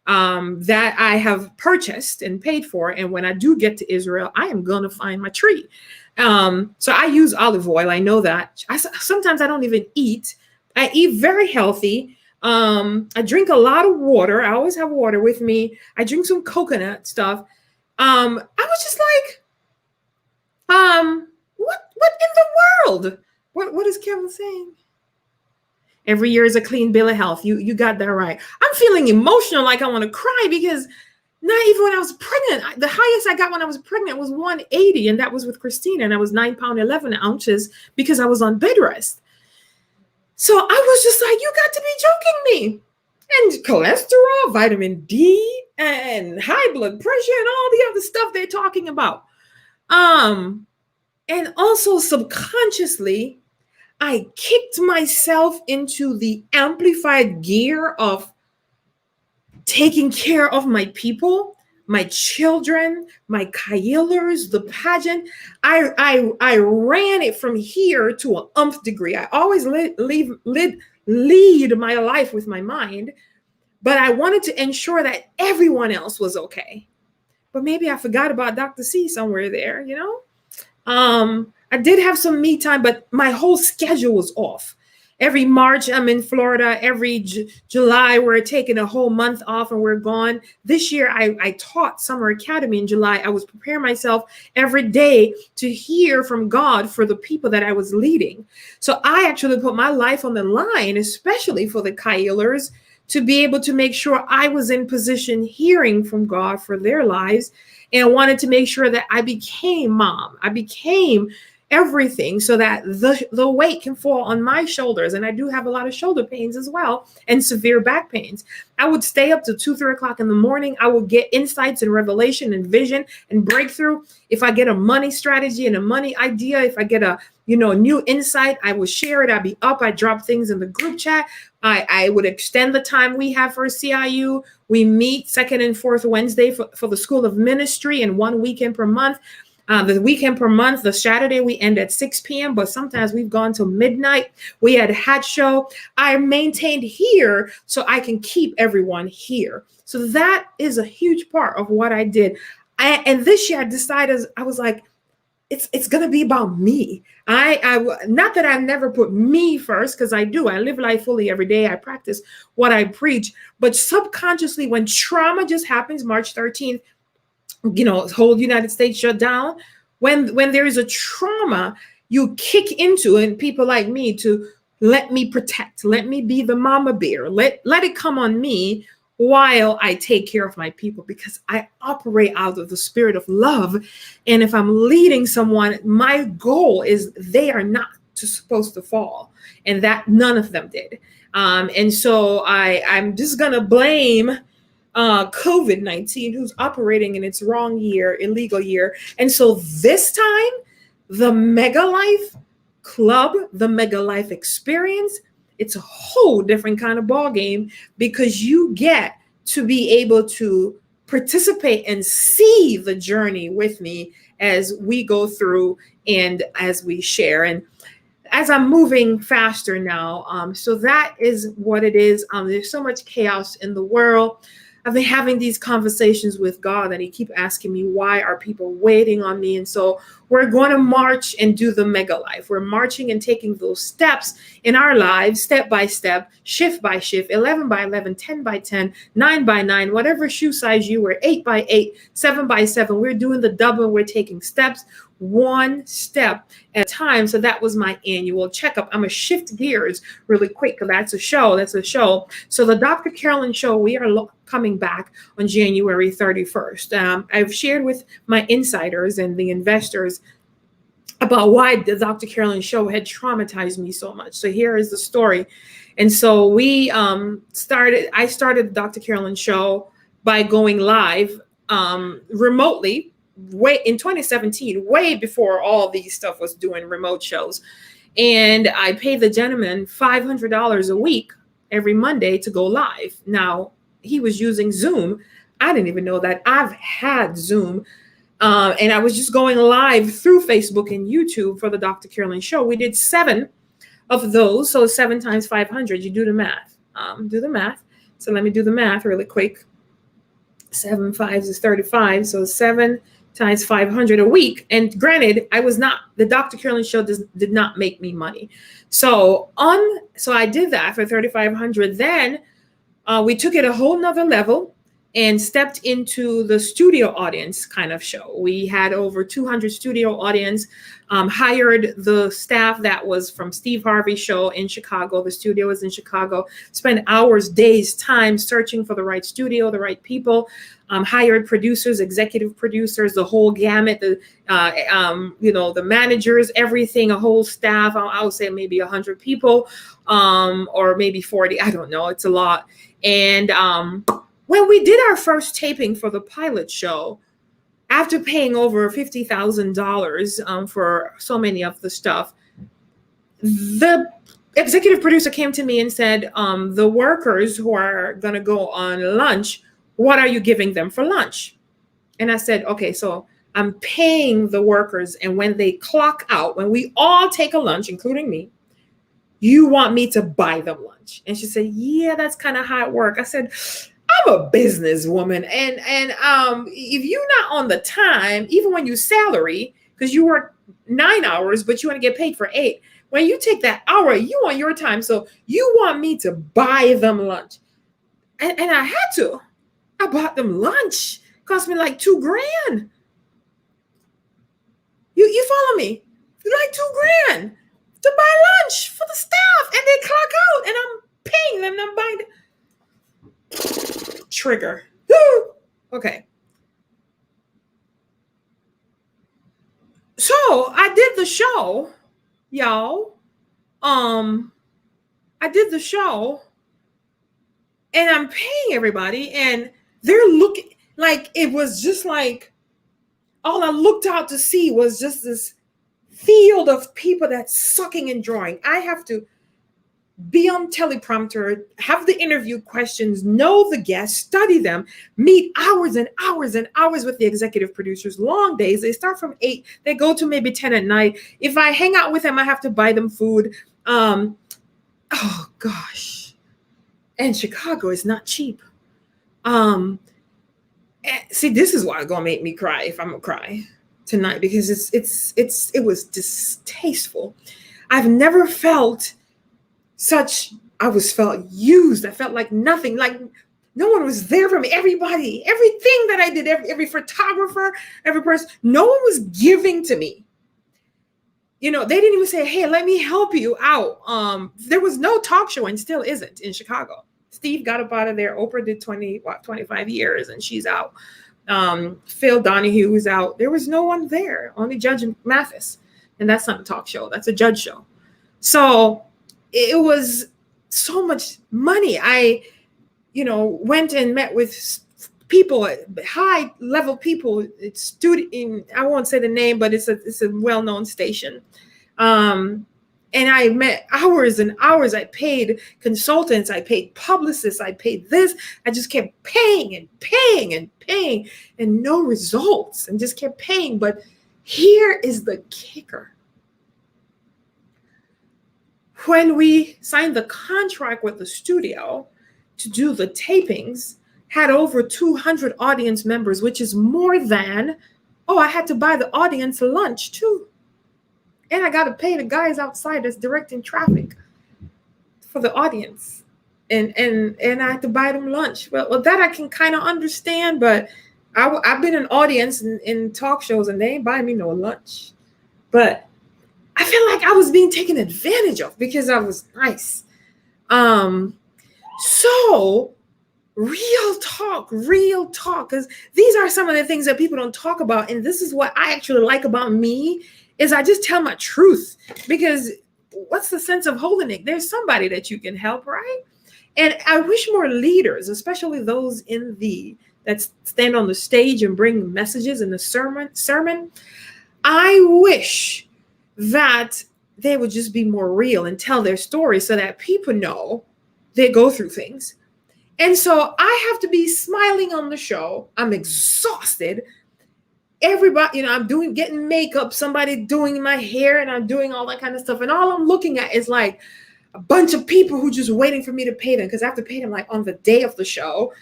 S2: That I have purchased and paid for. And when I do get to Israel, I am going to find my tree. So I use olive oil. I know that. Sometimes I don't even eat. I eat very healthy. I drink a lot of water. I always have water with me. I drink some coconut stuff. I was just like, what in the world? What is Kevin saying? Every year is a clean bill of health. You got that right. I'm feeling emotional, like I want to cry, because not even when I was pregnant, the highest I got when I was pregnant was 180, and that was with Christina, and I was 9 pounds 11 ounces because I was on bed rest. So I was just like, you got to be joking me. And cholesterol, vitamin D, and high blood pressure, and all the other stuff they're talking about. And also subconsciously, I kicked myself into the amplified gear of taking care of my people, my children, my Kyelers, the pageant. I ran it from here to an umph degree. I always lead my life with my mind, but I wanted to ensure that everyone else was okay. But maybe I forgot about Dr. C somewhere there, you know? I did have some me time, but my whole schedule was off. Every March, I'm in Florida. Every July, we're taking a whole month off and we're gone. This year, I taught Summer Academy in July. I was preparing myself every day to hear from God for the people that I was leading. So I actually put my life on the line, especially for the Kyelers, to be able to make sure I was in position hearing from God for their lives, and wanted to make sure that I became mom. I became everything so that the weight can fall on my shoulders. And I do have a lot of shoulder pains as well, and severe back pains. I would stay up to 2-3 o'clock in the morning. I would get insights and revelation and vision and breakthrough. If I get a money strategy and a money idea, if I get a new insight, I will share it. I'd be up. I drop things in the group chat. I would extend the time we have for CIU. We meet second and fourth Wednesday for the School of Ministry, and one weekend per month. The weekend per month, the Saturday, we end at 6 p.m., but sometimes we've gone till midnight. We had a hat show. I maintained here so I can keep everyone here. So that is a huge part of what I did. And this year I decided, I was like, it's going to be about me. Not that I never put me first, because I do. I live life fully every day. I practice what I preach. But subconsciously, when trauma just happens, March 13th, whole United States shut down. When there is a trauma, you kick into, and people like me, to let me protect, let me be the mama bear, let it come on me while I take care of my people, because I operate out of the spirit of love. And if I'm leading someone, my goal is they are not supposed to fall, and that none of them did. And so I'm just going to blame COVID-19, who's operating in its wrong year, illegal year. And so this time, the Mega Life Club, the Mega Life Experience, it's a whole different kind of ball game, because you get to be able to participate and see the journey with me as we go through and as we share. And as I'm moving faster now, so that is what it is. There's so much chaos in the world. I've been having these conversations with God, and he keep asking me, why are people waiting on me? And so we're going to march and do the Mega Life. We're marching and taking those steps in our lives, step by step, shift by shift, 11 by 11, 10 by 10, 9 by 9, whatever shoe size you were, 8 by 8, 7 by 7. We're doing the double. We're taking steps, one step at a time. So that was my annual checkup. I'm going to shift gears really quick, because that's a show. So the Dr. Carolyn show, we are coming back on January 31st. I've shared with my insiders and the investors about why the Dr. Carolyn show had traumatized me so much. So here is the story. And so I started the Dr. Carolyn show by going live remotely way in 2017, way before all these stuff was doing remote shows. And I paid the gentleman $500 a week every Monday to go live. Now, he was using Zoom. I didn't even know that. I've had Zoom. And I was just going live through Facebook and YouTube for the Dr. Carolyn show. We did 7 of those. So 7 times 500, you do the math. So let me do the math really quick. 7 5s is 35. So 7 times 500 a week. And granted, the Dr. Carolyn show did not make me money. So I did that for 3,500. Then we took it a whole nother level and stepped into the studio audience kind of show. We had over 200 studio audience, hired the staff that was from Steve Harvey's show in Chicago. The studio was in Chicago. Spent hours, days, time searching for the right studio, the right people. Hired producers, executive producers, the whole gamut, the managers, everything, a whole staff. I would say maybe 100 people, or maybe 40. I don't know. It's a lot. And when we did our first taping for the pilot show, after paying over $50,000 for so many of the stuff, the executive producer came to me and said, the workers who are going to go on lunch, what are you giving them for lunch? And I said, okay, so I'm paying the workers, and when they clock out, when we all take a lunch, including me, you want me to buy them lunch? And she said, yeah, that's kind of how it works. I said, I'm a businesswoman, and if you're not on the time, even when you salary, because you work 9 hours, but you want to get paid for 8, when you take that hour, you want your time, so you want me to buy them lunch. And I had to. I bought them lunch. Cost me like $2,000. You follow me? Like $2,000 to buy lunch for the staff, and they clock out, and I'm paying them, and I'm buying them. Trigger. Okay. So I did the show, y'all. I did the show, and I'm paying everybody, and they're looking like it was just like all I looked out to see was just this field of people that's sucking and drawing. I have to be on teleprompter, have the interview questions, know the guests, study them, meet hours and hours and hours with the executive producers, long days. They start from 8, they go to maybe 10 at night. If I hang out with them, I have to buy them food. Oh gosh. And Chicago is not cheap. See, this is what's gonna make me cry if I'm gonna cry tonight, because it was distasteful. I've never felt felt used. I felt like nothing, like no one was there for me. Everybody, everything that I did, every photographer, every person, no one was giving to me. They didn't even say, hey, let me help you out. There was no talk show, and still isn't, in Chicago. Steve got up out of there. Oprah did 25 years, and she's out. Phil Donahue is out. There was no one there, only Judge Mathis. And that's not a talk show. That's a judge show. So it was so much money. I, went and met with people, high level people. It's I won't say the name, but it's a well-known station. And I met hours and hours. I paid consultants. I paid publicists. I paid this. I just kept paying and paying and paying, and no results, and just kept paying. But here is the kicker. When we signed the contract with the studio to do the tapings, had over 200 audience members, which is more than, I had to buy the audience lunch too. And I got to pay the guys outside that's directing traffic for the audience. And I had to buy them lunch. Well, that I can kind of understand, but I've been an audience in talk shows, and they ain't buying me no lunch. But I feel like I was being taken advantage of because I was nice. So real talk, because these are some of the things that people don't talk about. And this is what I actually like about me, is I just tell my truth, because what's the sense of holding it? There's somebody that you can help, right? And I wish more leaders, especially those that stand on the stage and bring messages in the sermon. I wish that they would just be more real and tell their story so that people know they go through things. And so I have to be smiling on the show. I'm exhausted. Everybody, I'm getting makeup, somebody doing my hair, and I'm doing all that kind of stuff. And all I'm looking at is like a bunch of people who just waiting for me to pay them, because I have to pay them like on the day of the show.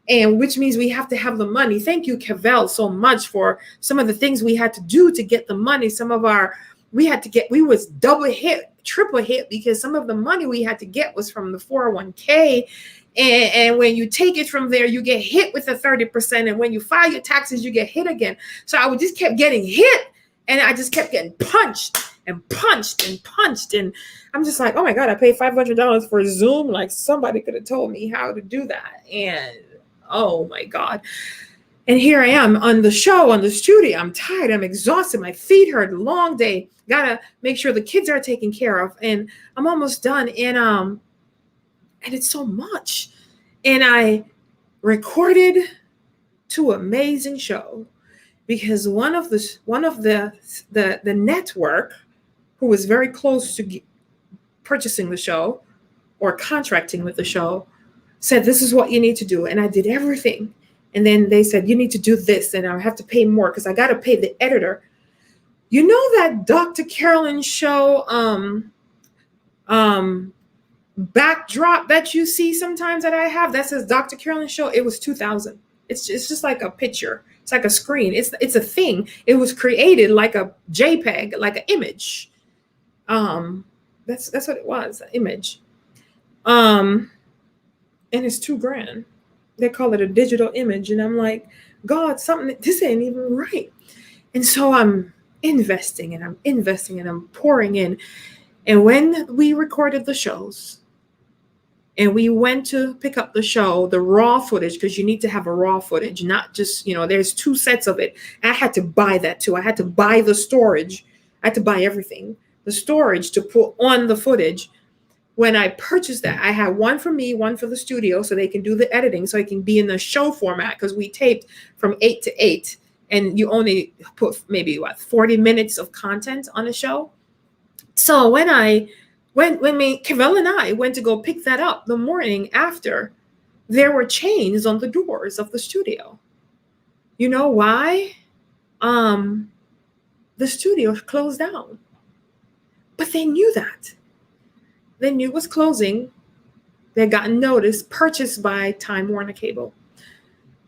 S2: and which means we have to have the money. Thank you, Cavell, so much for some of the things we had to do to get the money. We was double hit, triple hit, because some of the money we had to get was from the 401k. And when you take it from there, you get hit with the 30%. And when you file your taxes, you get hit again. So I just kept getting hit, and I just kept getting punched and punched and punched. And I'm just like, oh my God, I paid $500 for Zoom. Like, somebody could have told me how to do that. And oh my God. And here I am on the show, on the studio. I'm tired. I'm exhausted. My feet hurt. Long day. Gotta make sure the kids are taken care of. And I'm almost done. And it's so much. And I recorded 2 amazing shows, because one of the network, who was very close to purchasing the show or contracting with the show, said, this is what you need to do. And I did everything. And then they said, you need to do this. And I have to pay more because I got to pay the editor. You know that Dr. Carolyn show backdrop that you see sometimes that I have that says Dr. Carolyn show? It was $2,000. It's just like a picture. It's like a screen. It's a thing. It was created like a JPEG, like an image. That's what it was, an image. And it's $2,000. They call it a digital image. And I'm like, God, this ain't even right. And so I'm investing and I'm pouring in. And when we recorded the shows and we went to pick up the show, the raw footage, because you need to have a raw footage, not just, there's 2 sets of it. I had to buy that too. I had to buy the storage. I had to buy everything, the storage to put on the footage. When I purchased that, I had one for me, one for the studio, so they can do the editing, so it can be in the show format, because we taped from 8 to 8, and you only put maybe 40 minutes of content on a show. So when Cavell and I went to go pick that up the morning after, there were chains on the doors of the studio. You know why? The studio closed down, but they knew that. They knew it was closing. They got notice, purchased by Time Warner Cable.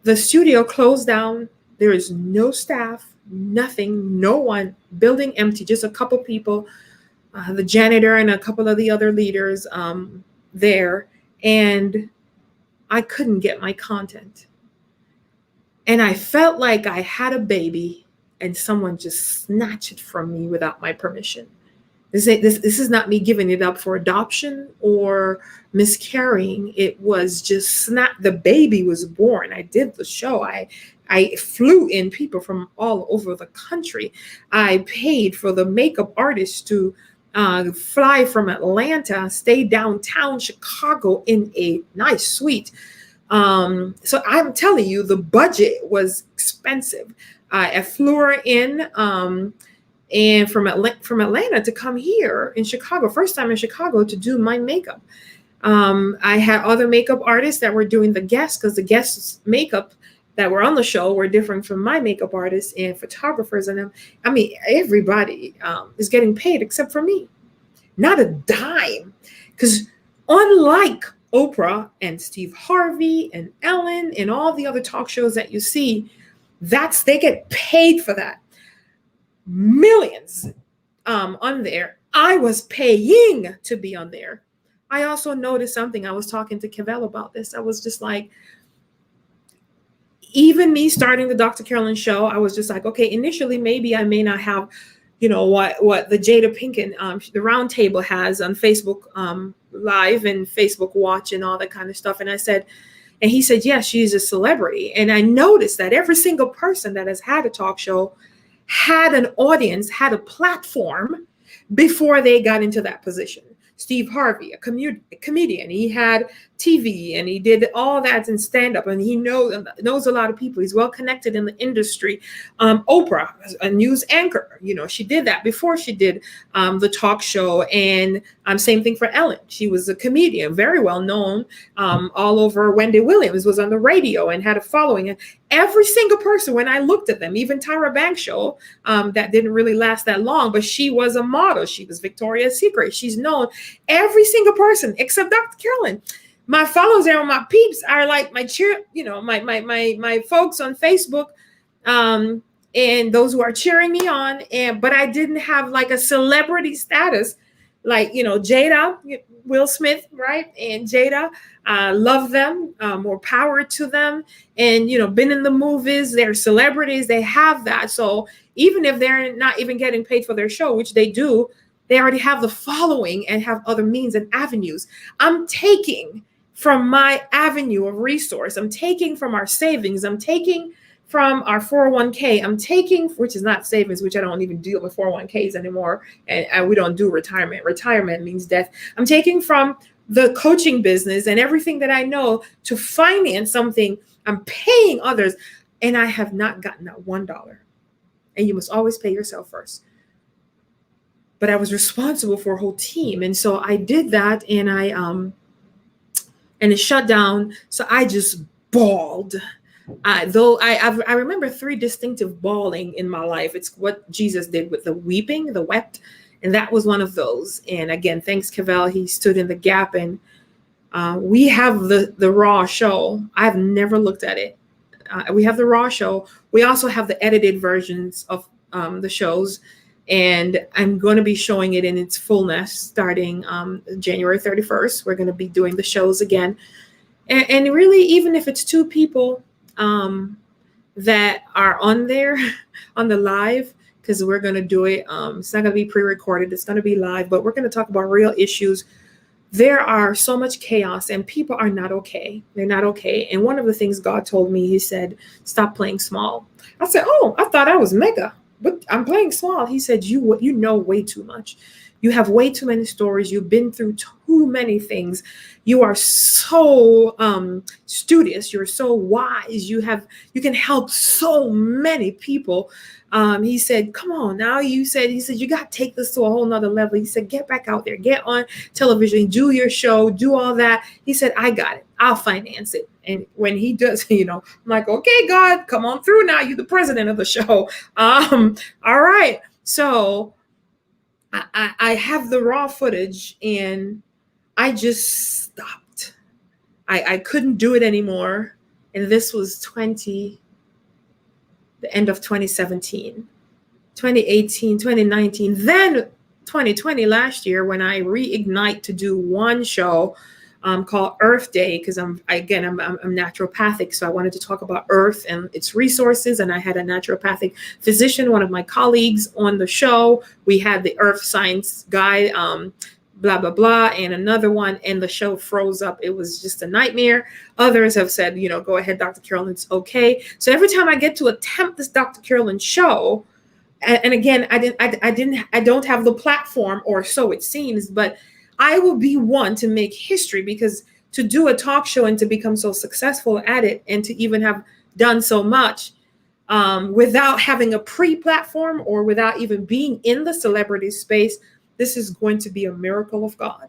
S2: The studio closed down. There is no staff, nothing, no one. Building empty, just a couple people, the janitor and a couple of the other leaders there. And I couldn't get my content. And I felt like I had a baby and someone just snatched it from me without my permission. This is not me giving it up for adoption or miscarrying. It was just the baby was born. I did the show. I flew in people from all over the country. I paid for the makeup artist to fly from Atlanta, stay downtown Chicago in a nice suite. So I'm telling you, the budget was expensive. I flew her in. And from Atlanta to come here in Chicago, first time in Chicago, to do my makeup. I had other makeup artists that were doing the guests, because the guests' makeup that were on the show were different from my makeup artists and photographers. And everybody is getting paid except for me. Not a dime. Because unlike Oprah and Steve Harvey and Ellen and all the other talk shows that you see, they get paid for that. Millions on there. I was paying to be on there. I also noticed something. I was talking to Cavell about this. I was just like, even me starting the Dr. Carolyn show, I was just like, okay, initially maybe I may not have, what the Jada Pinkett, the round table has on Facebook Live and Facebook Watch and all that kind of stuff. And he said, yes, she's a celebrity. And I noticed that every single person that has had a talk show had an audience, had a platform before they got into that position. Steve Harvey, a comedian, he had TV and he did all that in stand-up, and he knows a lot of people. He's well connected in the industry. Oprah, a news anchor, she did that before she did the talk show. And same thing for Ellen. She was a comedian, very well known all over. Wendy Williams was on the radio and had a following. And every single person, when I looked at them, even Tyra Banks show, that didn't really last that long, but she was a model. She was Victoria's Secret. She's known. Every single person except Dr. Carolyn. My followers and my peeps are like my cheer, my folks on Facebook, and those who are cheering me on. But I didn't have like a celebrity status, like Jada, Will Smith, right? And Jada, love them, more power to them, and been in the movies. They're celebrities. They have that. So even if they're not even getting paid for their show, which they do, they already have the following and have other means and avenues. I'm taking from my avenue of resource. I'm taking from our savings. I'm taking from our 401k. I'm taking, which is not savings, which I don't even deal with 401ks anymore. And we don't do retirement. Retirement means death. I'm taking from the coaching business and everything that I know to finance something. I'm paying others, and I have not gotten that $1. And you must always pay yourself first. But I was responsible for a whole team. And so I did that, and it shut down. So I just bawled. I remember 3 distinctive bawling in my life. It's what Jesus did with the weeping, the wept. And that was one of those. And again, thanks, Cavell. He stood in the gap. And we have the Raw show. I've never looked at it. We have the Raw show. We also have the edited versions of the shows. And I'm going to be showing it in its fullness starting January 31st. We're going to be doing the shows again. And really, even if it's 2 people that are on there, on the live, because we're going to do it. It's not going to be pre-recorded. It's going to be live, but we're going to talk about real issues. There are so much chaos, and people are not okay. They're not okay. And one of the things God told me, he said, stop playing small. I said, oh, I thought I was mega. But I'm playing small. He said, you know way too much. You have way too many stories. You've been through too many things. You are so studious. You're so wise. You can help so many people. He said, come on now. He said, you got to take this to a whole nother level. He said, get back out there, get on television, do your show, do all that. He said, I got it. I'll finance it. And when he does, I'm like, okay, God, come on through now. You're the president of the show. All right. So I have the raw footage, and I just stopped. I couldn't do it anymore. And this was the end of 2017, 2018, 2019, then 2020 last year, when I reignite to do one show called Earth Day, because I'm naturopathic. So I wanted to talk about Earth and its resources. And I had a naturopathic physician, one of my colleagues, on the show. We had the Earth Science guy, blah, blah, blah, and another one, and the show froze up. It was just a nightmare. Others have said, go ahead, Dr. Carolyn, it's okay. So every time I get to attempt this Dr. Carolyn show, and again, I don't have the platform, or so it seems, but I will be one to make history, because to do a talk show and to become so successful at it, and to even have done so much without having a pre-platform or without even being in the celebrity space, this is going to be a miracle of God.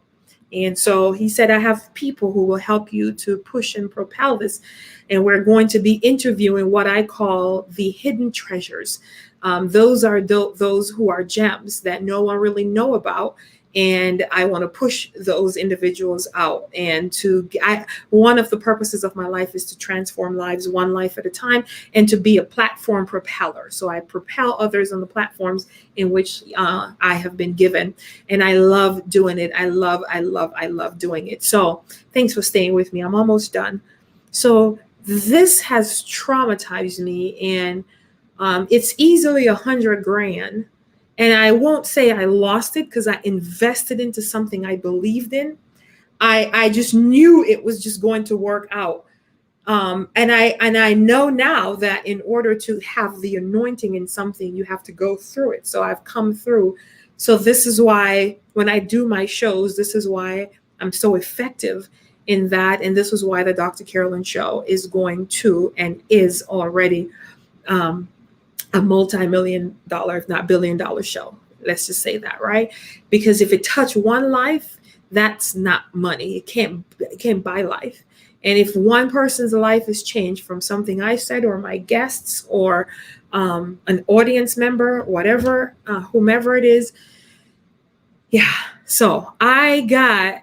S2: And so he said, I have people who will help you to push and propel this. And we're going to be interviewing what I call the hidden treasures. Those are those who are gems that no one really know about. And I want to push those individuals out. And one of the purposes of my life is to transform lives one life at a time, and to be a platform propeller. So I propel others on the platforms in which I have been given. And I love doing it. I love doing it. So thanks for staying with me. I'm almost done. So this has traumatized me, and it's easily $100,000. And I won't say I lost it, because I invested into something I believed in. I just knew it was just going to work out. And I know now that in order to have the anointing in something, you have to go through it. So I've come through. So this is why when I do my shows, this is why I'm so effective in that. And this is why the Dr. Carolyn show is going to, and is already, a multi-million-dollar, if not billion-dollar show. Let's just say that, right? Because if it touched one life, that's not money. It can't buy life. And if one person's life is changed from something I said, or my guests, or an audience member, whatever, whomever it is, yeah, So I got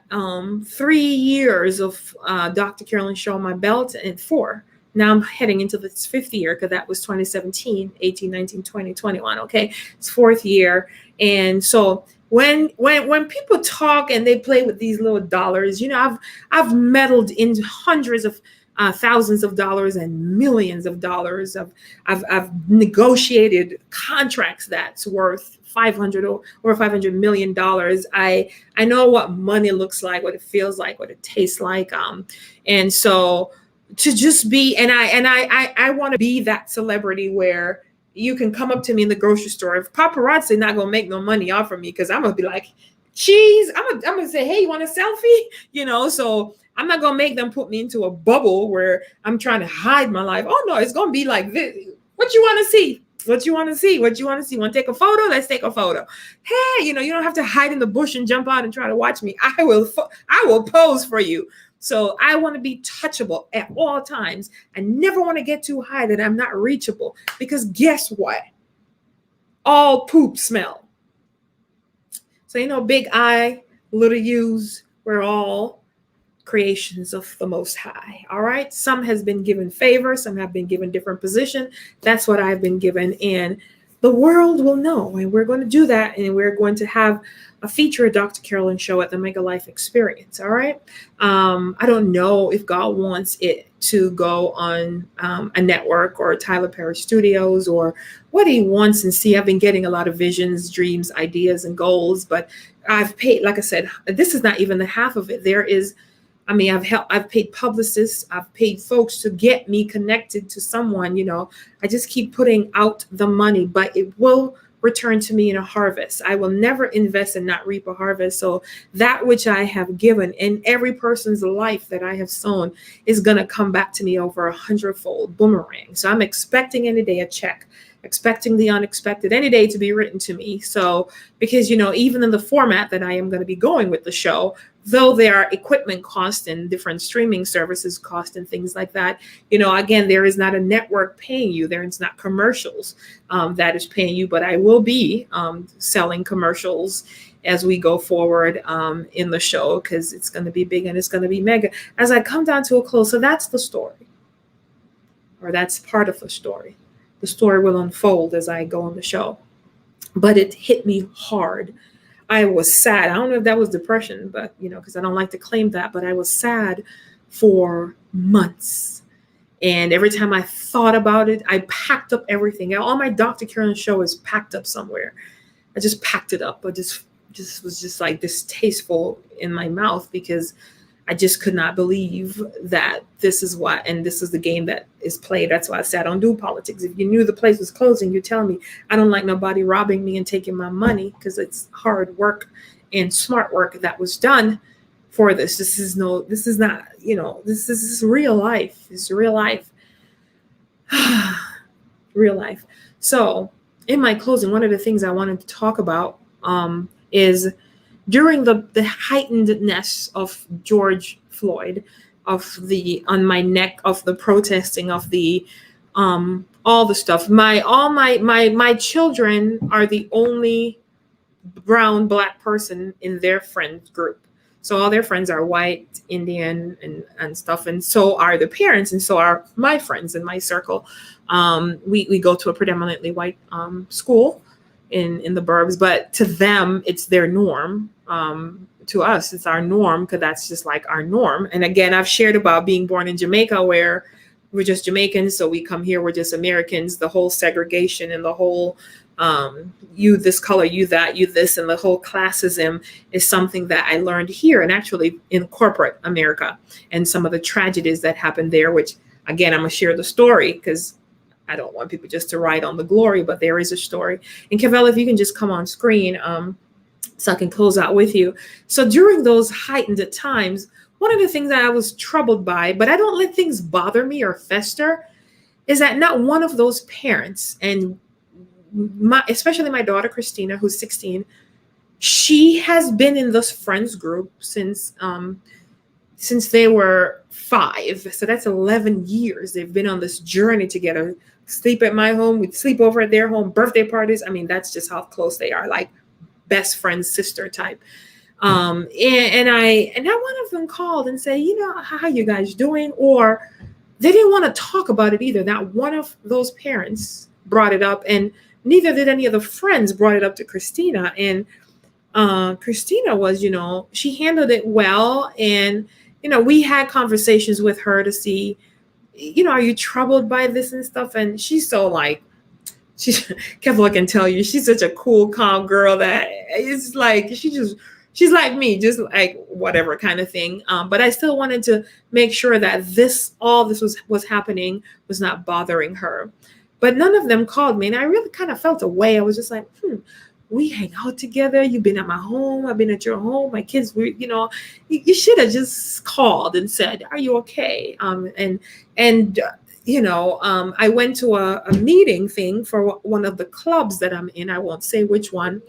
S2: 3 years of Dr. Carolyn show on my belt, and 4. Now I'm heading into this 5th year, because that was 2017, 18, 19, 20, 21. Okay, it's 4th year. And so when people talk and they play with these little dollars, I've meddled in hundreds of thousands of dollars and millions of dollars. I've negotiated contracts that's worth 500 or $500 million. I know what money looks like, what it feels like, what it tastes like. And so to just be, and I want to be that celebrity where you can come up to me in the grocery store. If paparazzi not gonna make no money off of me, because I'm gonna be like, geez, I'm gonna say, hey, you want a selfie? So I'm not gonna make them put me into a bubble where I'm trying to hide my life. Oh no, it's gonna be like this. What you want to see? What you want to see? What you want to see? Want to take a photo? Let's take a photo. Hey, you don't have to hide in the bush and jump out and try to watch me. I will pose for you. So I want to be touchable at all times. I never want to get too high that I'm not reachable, because guess what? All poop smell. So, big I, little U's, we're all creations of the Most High. All right. Some has been given favor. Some have been given different position. That's what I've been given. And the world will know. And we're going to do that. And we're going to have a feature of Dr. Carolyn show at the Mega Life Experience. All right. I don't know if God wants it to go on a network or Tyler Perry Studios, or what he wants and see. I've been getting a lot of visions, dreams, ideas, and goals, but I've paid, like I said, this is not even the half of it. I've paid publicists, I've paid folks to get me connected to someone. I just keep putting out the money, but it will return to me in a harvest. I will never invest and not reap a harvest. So that which I have given in every person's life that I have sown is going to come back to me over 100-fold boomerang. So I'm expecting any day a check, expecting the unexpected any day to be written to me. So, because, even in the format that I am going to be going with the show, though there are equipment costs and different streaming services cost and things like that, again, there is not a network paying you. There is not commercials that is paying you, but I will be selling commercials as we go forward in the show, because it's going to be big and it's going to be mega. As I come down to a close, so that's the story, or that's part of the story. The story will unfold as I go on the show, but it hit me hard. I was sad. I don't know if that was depression, but, because I don't like to claim that, but I was sad for months. And every time I thought about it, I packed up everything. All my Dr. Carolyn show is packed up somewhere. I just packed it up. I just was just like distasteful in my mouth, because I just could not believe that this is the game that is played. That's why I said I don't do politics. If you knew the place was closing, you tell me. I don't like nobody robbing me and taking my money, because it's hard work and smart work that was done for this. This is not, this is real life. It's real life. Real life. So in my closing, one of the things I wanted to talk about is during the heightenedness of George Floyd, on my neck, of the protesting, of the all the stuff. My children are the only Black person in their friend group. So all their friends are white, Indian, and stuff, and so are the parents, and so are my friends in my circle. We go to a predominantly white school in the burbs, but to them it's their norm. To us it's our norm, because that's just like our norm. And again, I've shared about being born in Jamaica, where we're just Jamaicans, so we come here, we're just Americans. The whole segregation and the whole you this color, you that, you this, and the whole classism is something that I learned here, and actually in corporate America, and some of the tragedies that happened there, which again, I'm gonna share the story, because I don't want people just to ride on the glory, but there is a story. And Cavell, if you can just come on screen, so I can close out with you. So during those heightened times, one of the things that I was troubled by, but I don't let things bother me or fester, is that not one of those parents, and especially my daughter Christina, who's 16, she has been in this friends group since they were 5. So that's 11 years. They've been on this journey together. Sleep at my home, we'd sleep over at their home, birthday parties. I mean, that's just how close they are, like best friend, sister type. And one of them called and said, how you guys doing? Or they didn't want to talk about it either. Not one of those parents brought it up, and neither did any of the friends brought it up to Christina. And Christina was, she handled it well. And, we had conversations with her to see, are you troubled by this and stuff? And she's so like, Kevin can tell you, she's such a cool, calm girl that it's like, she's like me, just like whatever kind of thing. But I still wanted to make sure that all this was happening was not bothering her. But none of them called me. And I really kind of felt a way. I was just like, we hang out together. You've been at my home. I've been at your home. My kids were, you should have just called and said, are you okay? I went to a meeting thing for one of the clubs that I'm in. I won't say which one.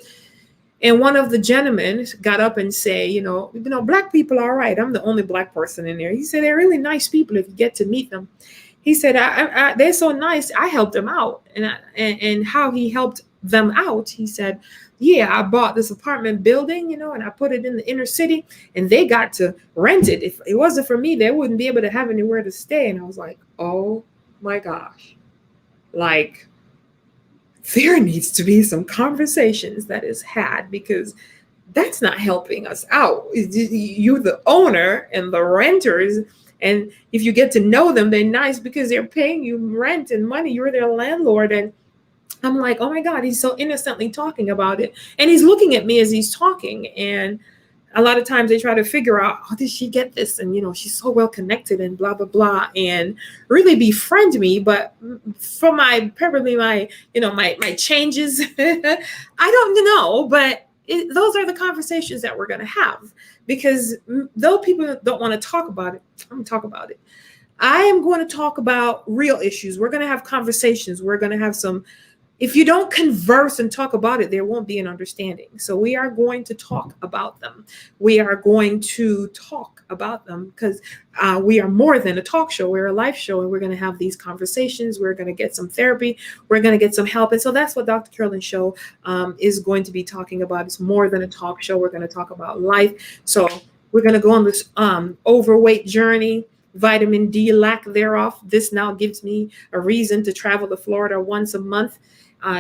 S2: And one of the gentlemen got up and say, Black people are all right. I'm the only Black person in there. He said, they're really nice people if you get to meet them. He said, they're so nice. I helped them out. And how he helped them out, he said, yeah, I bought this apartment building, and I put it in the inner city, and they got to rent it. If it wasn't for me, they wouldn't be able to have anywhere to stay. And I was like, oh my gosh, like there needs to be some conversations that is had, because that's not helping us out. You're the owner and the renters. And if you get to know them, they're nice because they're paying you rent and money. You're their landlord. And I'm like, oh my God, he's so innocently talking about it. And he's looking at me as he's talking. And a lot of times they try to figure out, how did she get this? And, she's so well connected and blah, blah, blah, and really befriend me. But for my changes, I don't know. But those are the conversations that we're going to have, because though people don't want to talk about it, I'm going to talk about it. I am going to talk about real issues. We're going to have conversations. We're going to have some. If you don't converse and talk about it, there won't be an understanding. So we are going to talk about them. We are going to talk about them because we are more than a talk show. We're a life show, and we're going to have these conversations. We're going to get some therapy. We're going to get some help. And so that's what Dr. Carolyn's show is going to be talking about. It's more than a talk show. We're going to talk about life. So we're going to go on this overweight journey. Vitamin D, lack thereof. This now gives me a reason to travel to Florida once a month.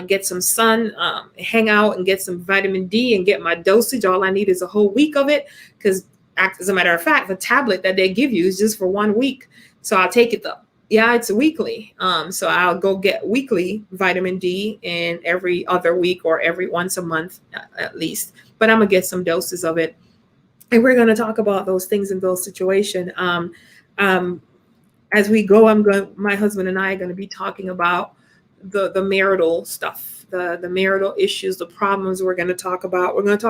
S2: Get some sun, hang out and get some vitamin D and get my dosage. All I need is a whole week of it, because as a matter of fact, the tablet that they give you is just for 1 week. So I'll take it though. Yeah, it's weekly. So I'll go get weekly vitamin D and every other week or every once a month at least. But I'm going to get some doses of it. And we're going to talk about those things in those situations. As we go, my husband and I are going to be talking about the marital stuff, the marital issues, the problems we're going to talk about. We're going to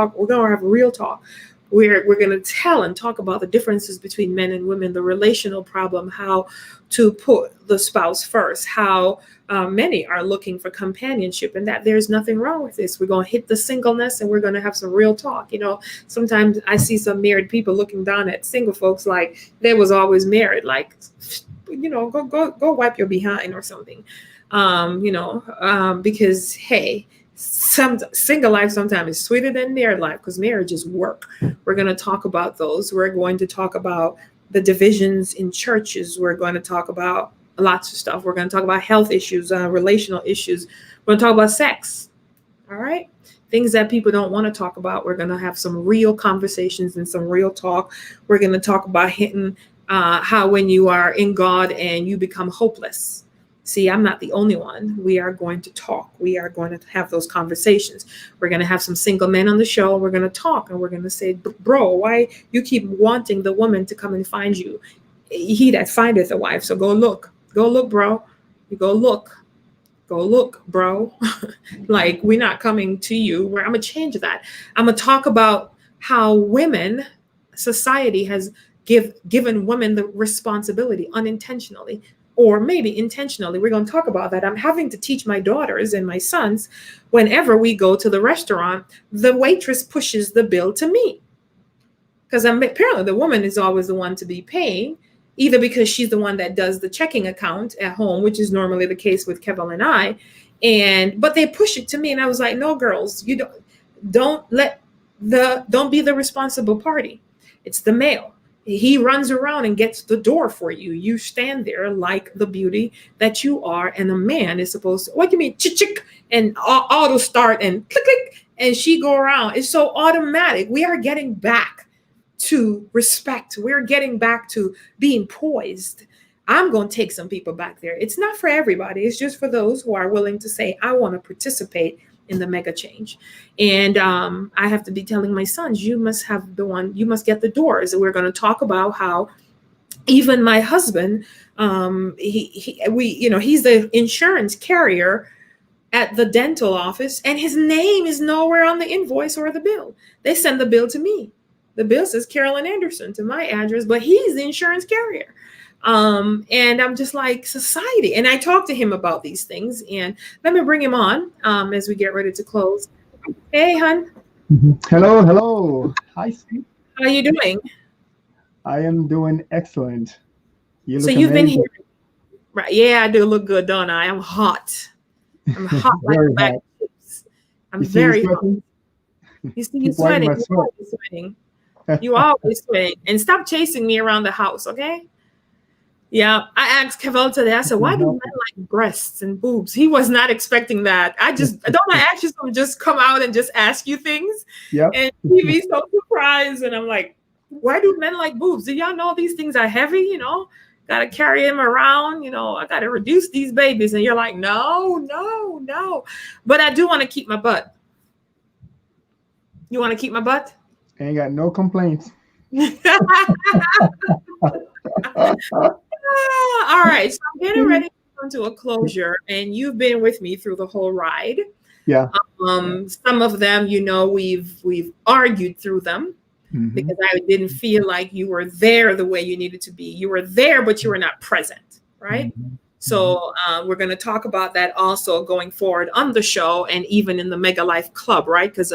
S2: have real talk. We're going to tell and talk about the differences between men and women, the relational problem, how to put the spouse first, how many are looking for companionship, and that there's nothing wrong with this. We're going to hit the singleness, and we're going to have some real talk. Sometimes I see some married people looking down at single folks like they was always married, like, go wipe your behind or something. Because hey, some single life sometimes is sweeter than married life, because marriage is work. We're going to talk about those. We're going to talk about the divisions in churches. We're going to talk about lots of stuff. We're going to talk about health issues, relational issues. We're going to talk about sex. All right. Things that people don't want to talk about. We're going to have some real conversations and some real talk. We're going to talk about hitting how when you are in God and you become hopeless. See, I'm not the only one. We are going to talk. We are going to have those conversations. We're going to have some single men on the show. We're going to talk, and we're going to say, bro, why you keep wanting the woman to come and find you? He that findeth a wife. So go look, bro. You go look, bro. Like, we're not coming to you. I'm going to change that. I'm going to talk about how society has given women the responsibility unintentionally, or maybe intentionally. We're going to talk about that. I'm having to teach my daughters and my sons, whenever we go to the restaurant, the waitress pushes the bill to me. Because apparently the woman is always the one to be paying, either because she's the one that does the checking account at home, which is normally the case with Kevin and I. But they push it to me. And I was like, no, girls, you don't let don't be the responsible party. It's the male. He runs around and gets the door for you. You stand there like the beauty that you are, and a man is supposed to, what do you mean, chick, and auto start and click, click, and she go around. It's so automatic. We are getting back to respect. We're getting back to being poised. I'm going to take some people back there. It's not for everybody. It's just for those who are willing to say, I want to participate in the mega change. And I have to be telling my sons, you must get the doors. And we're going to talk about how even my husband, he's the insurance carrier at the dental office, and his name is nowhere on the invoice or the bill. They send the bill to me. The bill says Carolyn Anderson to my address, but he's the insurance carrier. And I'm just like, society. And I talked to him about these things, and let me bring him on as we get ready to close. Hey, hon.
S3: Hello. Hi, Steve.
S2: How are you doing?
S3: I am doing excellent.
S2: So you've been here. Right. Yeah, I do look good, don't I? I'm hot. I'm hot like a bag of chips. I'm very hot. You see me sweating. You're always sweating. You always sweating. And stop chasing me around the house, okay? Yeah, I asked Kevel today, I said, why do men like breasts and boobs? He was not expecting that. I ask you something, just come out and just ask you things.
S3: Yep.
S2: And he'd be so surprised. And I'm like, why do men like boobs? Do y'all know these things are heavy, Got to carry them around, I got to reduce these babies. And you're like, no. But I do want to keep my butt. You want to keep my butt?
S3: Ain't got no complaints.
S2: All right, so I'm getting ready to come to a closure, and you've been with me through the whole ride.
S3: Yeah.
S2: Some of them, we've argued through them because I didn't feel like you were there the way you needed to be. You were there, but you were not present, right? So we're going to talk about that also going forward on the show and even in the Mega Life Club, right? Because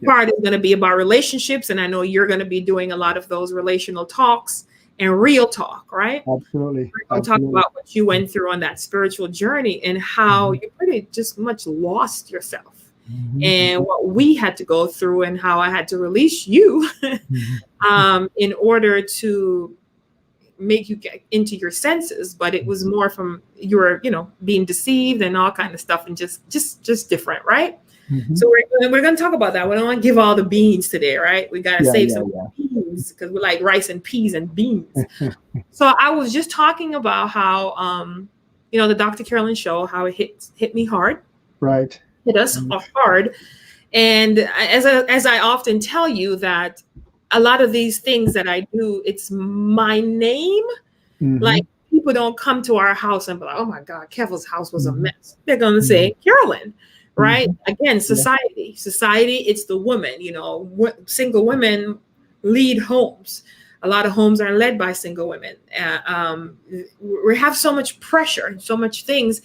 S2: part is going to be about relationships, and I know you're going to be doing a lot of those relational talks and real talk, right?
S3: Absolutely.
S2: We're going to talk about what you went through on that spiritual journey and how you pretty just much lost yourself and what we had to go through and how I had to release you in order to make you get into your senses. But it was more from you were, being deceived and all kind of stuff and just different, right? So we're going to talk about that. We don't want to give all the beans today, right? We got to save some beans because we like rice and peas and beans. So I was just talking about how, the Dr. Carolyn show, how it hit me hard.
S3: Right.
S2: Hit us hard. And as I often tell you that a lot of these things that I do, it's my name. Like people don't come to our house and be like, oh my God, Kevin's house was a mess. They're going to say, Carolyn. Right. Again, society, it's the woman, single women lead homes. A lot of homes are led by single women. We have so much pressure and so much things.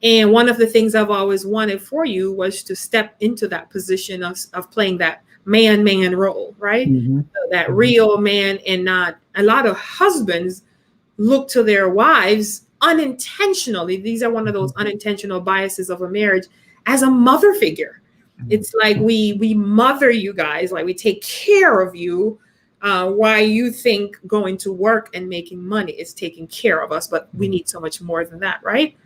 S2: And one of the things I've always wanted for you was to step into that position of playing that man role, right? So that real man, and not a lot of husbands look to their wives unintentionally. These are one of those unintentional biases of a marriage. As a mother figure, it's like we mother you guys, like we take care of you. Why you think going to work and making money is taking care of us, but we need so much more than that, right?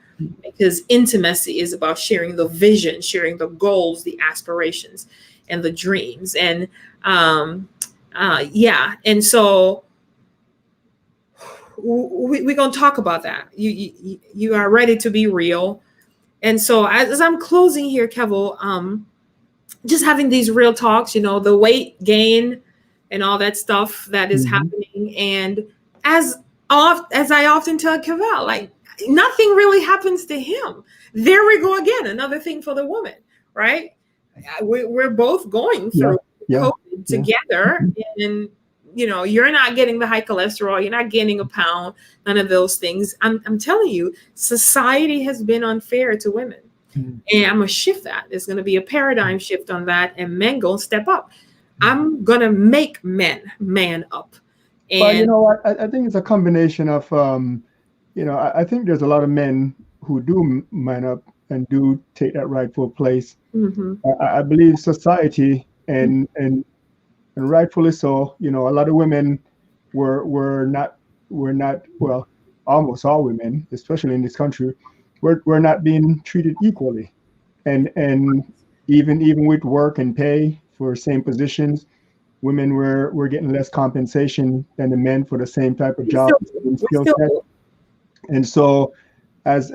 S2: Because intimacy is about sharing the vision, sharing the goals, the aspirations, and the dreams, and and so we're gonna talk about that. You are ready to be real. And so as I'm closing here, Kevel, just having these real talks, the weight gain and all that stuff that is happening. And as I often tell Kevel, like nothing really happens to him. There we go again. Another thing for the woman, right? We're both going through COVID together. And, you're not getting the high cholesterol. You're not gaining a pound. None of those things. I'm telling you, society has been unfair to women. And I'm going to shift that. There's going to be a paradigm shift on that. And men going to step up. I'm going to make men man up. And
S3: well, you know what? I think it's a combination of, I think there's a lot of men who do man up and do take that rightful place. I believe society and rightfully so. You know, a lot of women were not well, almost all women, especially in this country, were not being treated equally, and even with work and pay for same positions, women were getting less compensation than the men for the same type of job and skill set. And so as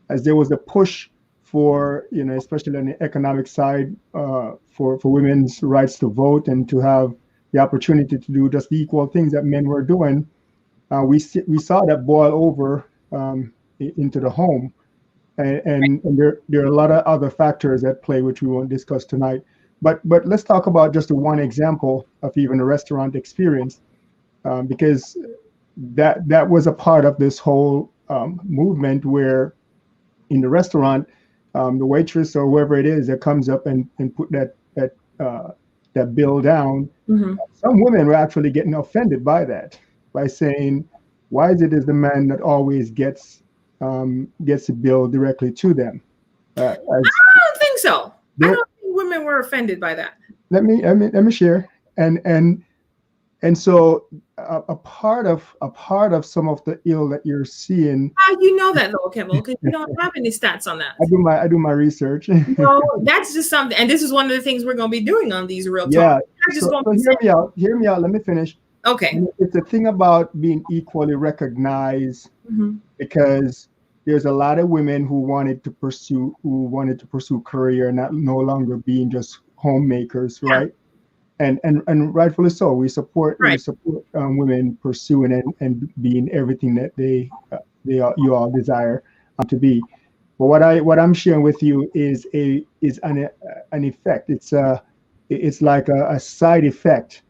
S3: there was a push for, you know, especially on the economic side, for women's rights to vote and to have the opportunity to do just the equal things that men were doing, we saw that boil over into the home, and there are a lot of other factors at play which we won't discuss tonight. But let's talk about just one example of even a restaurant experience, because that was a part of this whole movement where in the restaurant, the waitress or whoever it is that comes up and put that bill down, some women were actually getting offended by that, by saying, why is it the man that always gets the bill directly to them?
S2: I don't think so. I don't think women were offended by that.
S3: Let me share. And so a part of some of the ill that you're seeing.
S2: How you know that though, Kevin? Because you don't have any stats on that.
S3: I do my research.
S2: No, that's just something. And this is one of the things we're going to be doing on these Real Talk.
S3: Yeah. So hear me out. Let me finish.
S2: Okay.
S3: It's a thing about being equally recognized, because there's a lot of women who wanted to pursue career, no longer being just homemakers, right? And rightfully so. We support women pursuing and being everything that you all desire to be. But what I'm sharing with you is an effect. It's like a side effect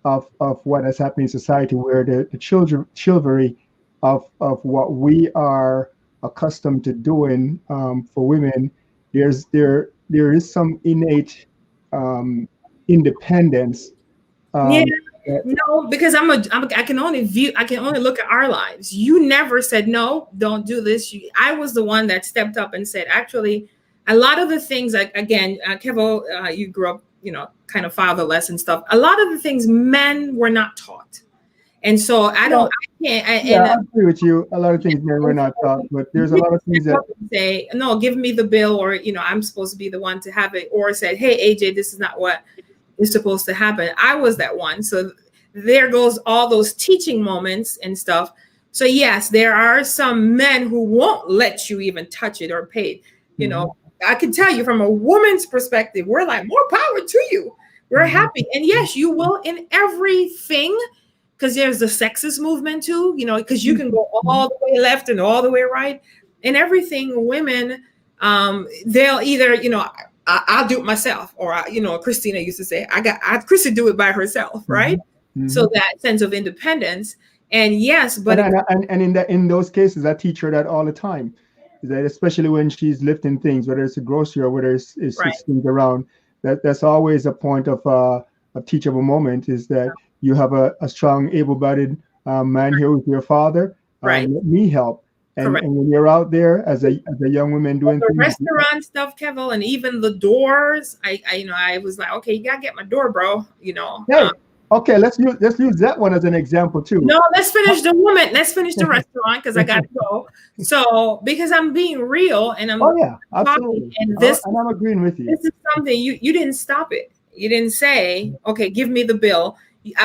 S3: of what has happened in society, where the chivalry of what we are accustomed to doing for women, there is some innate independence.
S2: No, because I can only look at our lives. You never said no, don't do this. I was the one that stepped up and said, actually, a lot of the things, like again, Kevo, you grew up, you know, kind of fatherless and stuff. A lot of the things men were not taught. And so I agree
S3: with you. A lot of things men were not taught, but there's a lot of things that
S2: say, no, give me the bill, or, you know, I'm supposed to be the one to have it, or said, hey, AJ, this is not what is supposed to happen. I was that one. So there goes all those teaching moments and stuff. So yes, there are some men who won't let you even touch it or pay it. You know, I can tell you from a woman's perspective, we're like, more power to you. We're happy. And yes, you will in everything, because there's the sexist movement too, you know, because you can go all the way left and all the way right. And everything, women, they'll either, you know, I'll do it myself, or you know, Christina used to say, Chrissy do it by herself, right? So that sense of independence, and yes, but
S3: in those cases, I teach her that all the time. That especially when she's lifting things, whether it's a grocery or whether it's things around, that's always a point of a teachable moment. Is that you have a strong, able-bodied man here with your father. Let me help. And when you're out there as a young woman doing
S2: the restaurant stuff, Kevin, and even the doors, I was like, okay, you gotta get my door, bro. You know.
S3: Hey, okay, let's use that one as an example too.
S2: No, let's finish the woman. Let's finish the restaurant, because I gotta go. So because I'm being real and I'm
S3: absolutely,
S2: and
S3: I'm agreeing with you.
S2: This is something you didn't stop it. You didn't say, okay, give me the bill.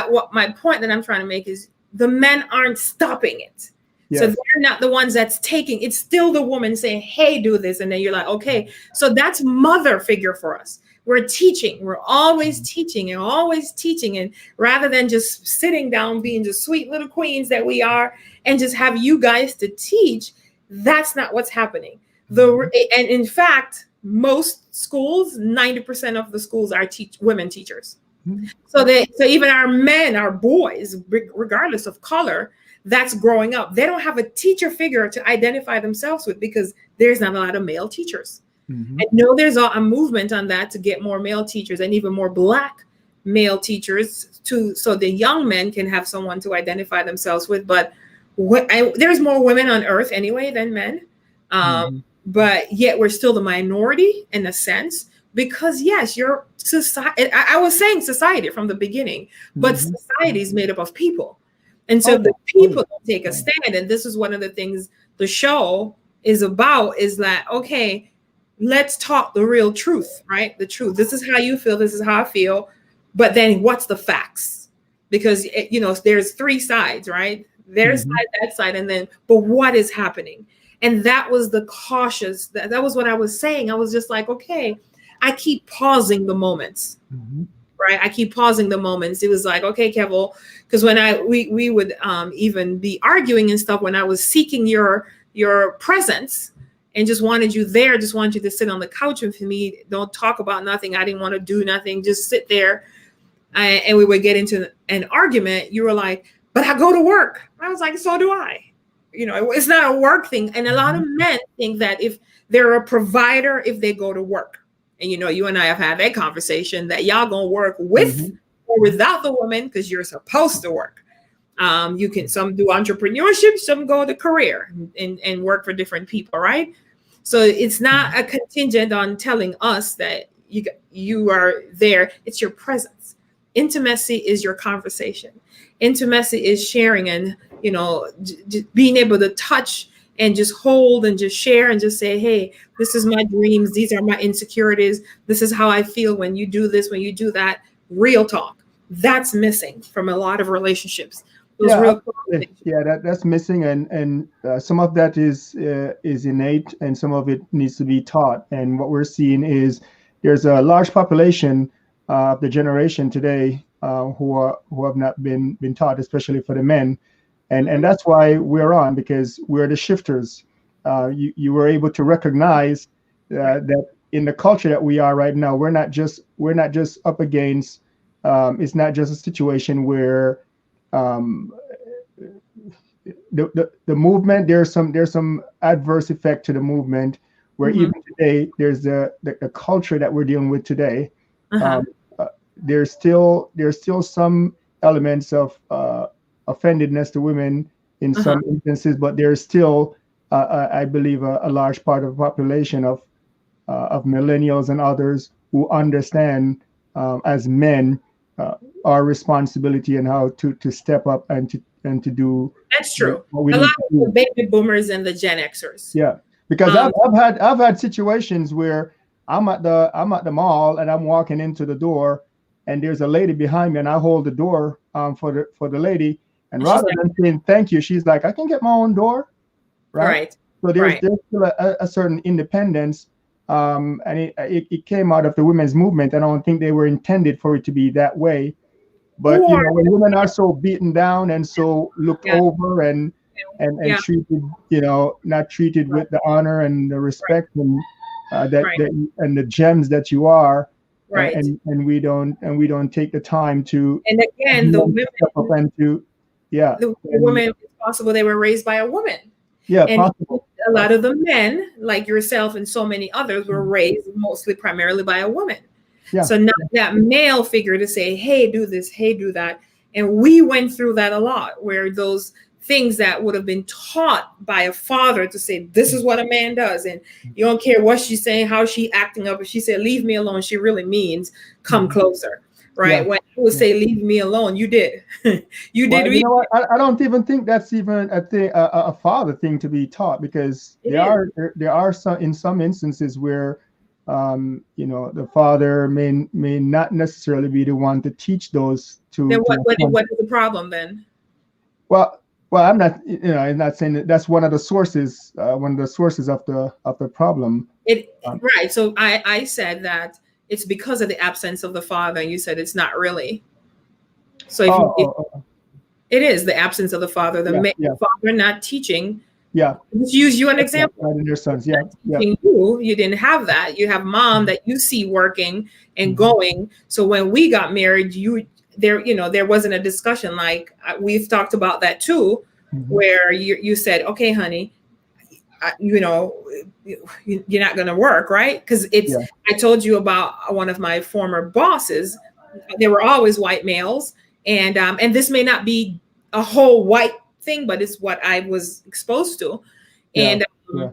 S2: What my point that I'm trying to make is the men aren't stopping it. Yes. So they're not the ones that's taking. It's still the woman saying, hey, do this. And then you're like, okay. So that's mother figure for us. We're teaching. We're always teaching and always teaching. And rather than just sitting down, being the sweet little queens that we are, and just have you guys to teach, that's not what's happening. And in fact, most schools, 90% of the schools are women teachers. So even our men, our boys, regardless of color, that's growing up, they don't have a teacher figure to identify themselves with, because there's not a lot of male teachers. I know there's a movement on that to get more male teachers and even more Black male teachers so the young men can have someone to identify themselves with. But there's more women on earth anyway than men. But yet we're still the minority in a sense, because yes, your society, I was saying society from the beginning, but
S3: Mhm.
S2: society is made up of people. And so
S3: Oh,
S2: the
S3: yeah.
S2: people don't take a stand. And this is one of the things the show is about, is that, okay, let's talk the real truth, right? The truth. This is how you feel. This is how I feel. But then what's the facts? Because, there's three sides, right? Their
S3: Mhm.
S2: side, that side, and then, but what is happening? And that was the cautious, that was what I was saying. I was just like, okay, I keep pausing the moments,
S3: Mhm.
S2: right? I keep pausing the moments. It was like, okay, Kevel, because when we would even be arguing and stuff, when I was seeking your presence and just wanted you there, just wanted you to sit on the couch with me, don't talk about nothing. I didn't want to do nothing, just sit there. And we would get into an argument. You were like, but I go to work. I was like, so do I. It's not a work thing. And a lot of men think that if they're a provider, if they go to work, and you and I have had that conversation, that y'all gonna work with
S3: Mhm.
S2: or without the woman, because you're supposed to work. You can, some do entrepreneurship, some go to career and work for different people, right? So it's not a contingent on telling us that you are there. It's your presence. Intimacy is your conversation. Intimacy is sharing, and being able to touch and just hold and just share and just say, hey, this is my dreams, these are my insecurities, this is how I feel when you do this, when you do that. Real talk. That's missing from a lot of relationships. Those
S3: Yeah,
S2: real
S3: absolutely. Yeah, that's missing, and some of that is innate, and some of it needs to be taught. And what we're seeing is there's a large population of the generation today who have not been taught, especially for the men, and that's why we're on, because we're the shifters. You were able to recognize that in the culture that we are right now, we're not just up against. It's not just a situation where um, the movement, there's some adverse effect to the movement, where even today there's the culture that we're dealing with today.
S2: Uh-huh.
S3: um, there's still some elements of offendedness to women in
S2: Uh-huh.
S3: some instances, but there's still I believe a large part of the population of millennials and others who understand as men uh, our responsibility and how to step up and to do
S2: That's true.
S3: what we
S2: A lot
S3: need to
S2: of the
S3: do.
S2: baby boomers and the Gen Xers.
S3: Yeah, because
S2: Um,
S3: I've had situations where I'm at the mall and I'm walking into the door, and there's a lady behind me, and I hold the door for the lady, and
S2: and she's
S3: rather
S2: like,
S3: than saying thank you, she's like, I can get my own door, right?
S2: right,
S3: So there's
S2: right.
S3: still a certain independence, and it came out of the women's movement. I don't think they were intended for it to be that way, but
S2: Or
S3: when women are so beaten down and so looked
S2: yeah,
S3: over and
S2: yeah,
S3: treated, not treated
S2: right,
S3: with the honor and the
S2: right,
S3: respect and that
S2: right,
S3: and the gems that you are,
S2: right.
S3: and we don't take the time to
S2: And again,
S3: be and step up and to, yeah,
S2: the
S3: and
S2: women, it's possible they were raised by a woman.
S3: yeah,
S2: And
S3: possible.
S2: a lot of the men, like yourself and so many others, were raised mostly primarily by a woman.
S3: Yeah,
S2: So not that male figure to say, hey, do this, hey, do that. And we went through that a lot, where those things that would have been taught by a father to say, this is what a man does. And you don't care what she's saying, how she acting up. If she said, leave me alone, she really means come closer.
S3: yeah.
S2: Right. When I would say, leave me alone, you did. You
S3: Well,
S2: did.
S3: you know what? I don't even think that's even a thing, a father thing to be taught, because
S2: It is.
S3: there are some, in some instances where the father may not necessarily be the one to teach those
S2: Then
S3: to
S2: what is the problem then?
S3: well, I'm not saying that that's one of the sources of the problem.
S2: Right. So I said that it's because of the absence of the father, and you said it's not really. So
S3: Oh,
S2: it is the absence of the father,
S3: yeah, yeah,
S2: the father not teaching.
S3: yeah.
S2: Let's use you an example.
S3: Right in their sons, yeah, yeah.
S2: You didn't have that. You have mom that you see working and going. So when we got married, there wasn't a discussion like we've talked about that too, where you said, okay, honey, you're not going to work, right? Because
S3: Yeah.
S2: I told you about one of my former bosses. They were always white males, and this may not be a whole white thing, but it's what I was exposed to.
S3: Yeah,
S2: And
S3: yeah.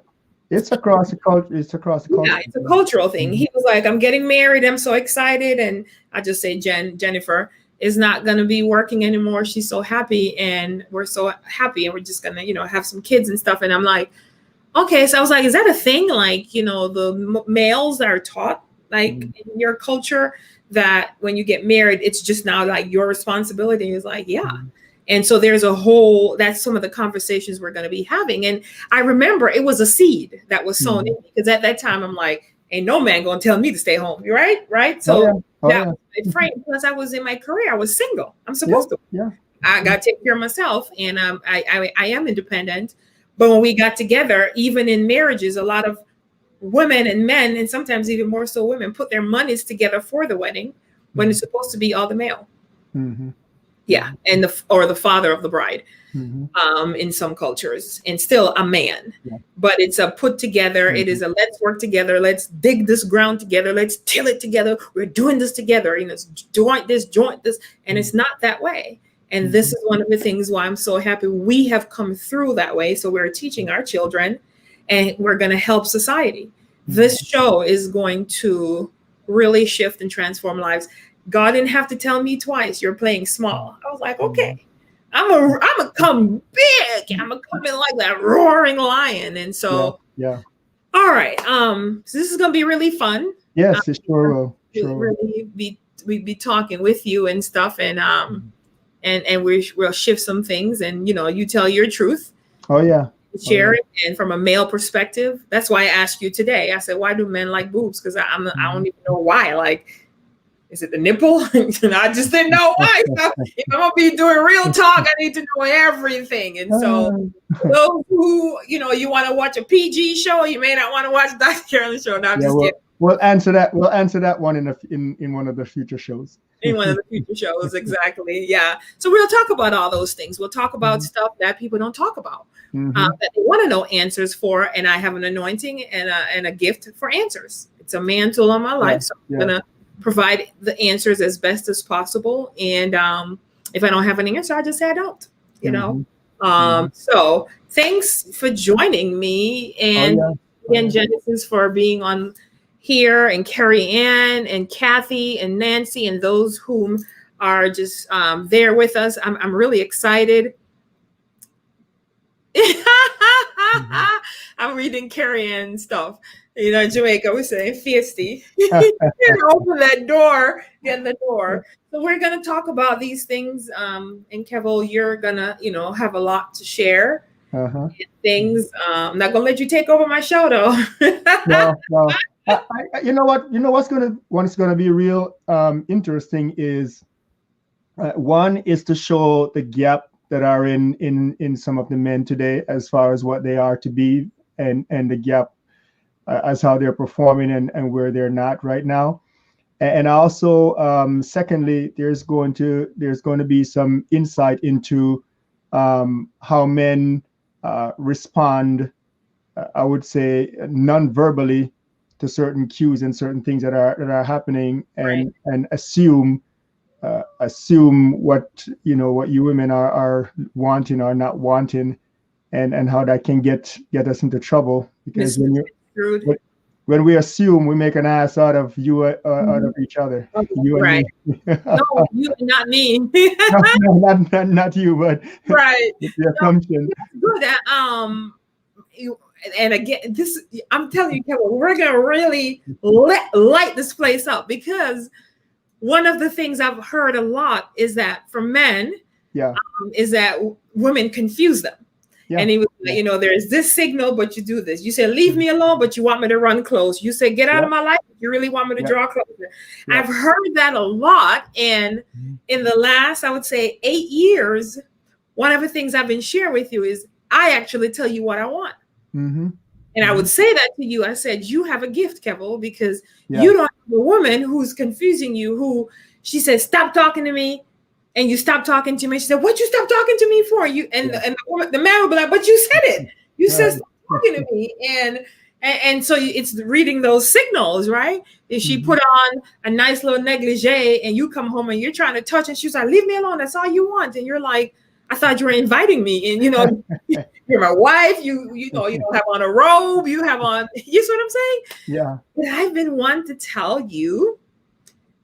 S3: It's across the culture. It's across the culture.
S2: Yeah, it's a cultural thing. He was like, I'm getting married. I'm so excited. And I just say, Jennifer is not going to be working anymore. She's so happy. And we're so happy. And we're just going to, have some kids and stuff. And I'm like, okay. So I was like, is that a thing? Like, the males that are taught, like in your culture, that when you get married, it's just now like your responsibility. Is like, yeah. And so that's some of the conversations we're going to be having. And I remember it was a seed that was sown in me, because at that time I'm like, ain't no man going to tell me to stay home. You're right. Right. So it framed, because I was in my career. I was single. I'm supposed to. Yeah. I got to take care of myself. And I am independent. But when we got together, even in marriages, a lot of women and men, and sometimes even more so women, put their monies together for the wedding when it's supposed to be all the male. Mm-hmm. Yeah, and the father of the bride, in some cultures, and still a man. Yeah. But it's a put together. It is a let's work together. Let's dig this ground together. Let's till it together. We're doing this together. Joint this, and it's not that way. And this is one of the things why I'm so happy we have come through that way. So we're teaching our children, and we're going to help society. This show is going to really shift and transform lives. God didn't have to tell me twice, you're playing small. I was like, okay, I'm a come big. I'm a come in like that roaring lion. And so, yeah. All right. So this is going to be really fun.
S3: Yes, it sure will.
S2: Really be talking with you and stuff. And we'll shift some things, and, you tell your truth.
S3: Oh, yeah.
S2: Share it. And from a male perspective, that's why I asked you today. I said, why do men like boobs? Because I don't even know why. Like, is it the nipple? And I just didn't know why. So if I'm gonna be doing real talk, I need to know everything. And so those who, you want to watch a PG show, you may not want to watch Dr. Carolyn show. Now I'm just kidding.
S3: We'll answer that one in one of the future shows.
S2: In one of the future shows, exactly. Yeah. So we'll talk about all those things. We'll talk about stuff that people don't talk about, that they want to know answers for. And I have an anointing and a gift for answers. It's a mantle on my life. So I'm gonna provide the answers as best as possible. And if I don't have an answer, I just say I don't. So thanks for joining me, and Genesis for being on here, and Carrie Ann and Kathy and Nancy and those whom are just there with us. I'm really excited. I'm reading Carrie Ann stuff. Jamaica, we say feisty. Open that door, get in the door. So we're going to talk about these things. And Kevo, you're going to, have a lot to share. Things. I'm not going to let you take over my show, though.
S3: No. You know what? What's going to be real interesting is one is to show the gap that are in some of the men today, as far as what they are to be, and the gap as how they're performing and where they're not right now. And also, secondly, there's going to be some insight into how men respond, I would say, non-verbally to certain cues and certain things that are happening, and assume what you women are wanting or not wanting, and how that can get us into trouble, because when we assume, we make an ass out of you, out of each other. You and me.
S2: No, you, not me.
S3: No, not you, but the assumption.
S2: Good. And again, I'm telling you, Kevin, we're gonna really light this place up, because one of the things I've heard a lot is that for men, is that women confuse them. Yeah. And he was like, there's this signal, but you do this. You say, leave me alone, but you want me to run close. You say, get out of my life, but you really want me to draw closer. I've heard that a lot. And in the last, I would say 8 years, one of the things I've been sharing with you is I actually tell you what I want. And I would say that to you. I said, you have a gift, Kevo, because you don't have a woman who's confusing you, who she says, stop talking to me. And you stop talking to me. She said, "What you stop talking to me for?" The man will be like, "But you said it. You said stop talking to me." And so it's reading those signals, right? If she put on a nice little negligee and you come home and you're trying to touch, and she's like, "Leave me alone. That's all you want." And you're like, I thought you were inviting me, and you're my wife. You don't have on a robe. You have on. You see what I'm saying?
S3: Yeah.
S2: But I've been wanting to tell you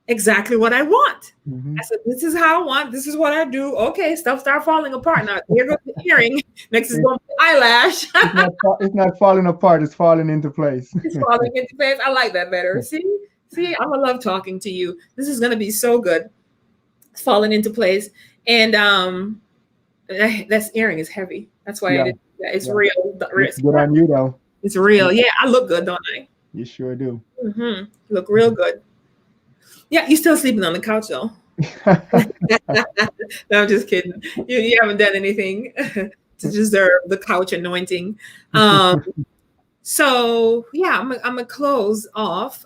S2: exactly what I want.
S3: Mm-hmm.
S2: I said, this is how I want. This is what I do. Okay, stuff start falling apart. Now here goes the earring. Next is going to be eyelash.
S3: It's not falling apart. It's falling into place.
S2: It's falling into place. I like that better. See, I'm gonna love talking to you. This is gonna be so good. It's falling into place, and that earring is heavy. That's why it's real.
S3: It's good on you though.
S2: It's real. Yeah, I look good, don't I?
S3: You sure do.
S2: Mm-hmm. You look real good. Yeah, you're still sleeping on the couch though. No, I'm just kidding. You haven't done anything to deserve the couch anointing. So yeah, I'm gonna close off.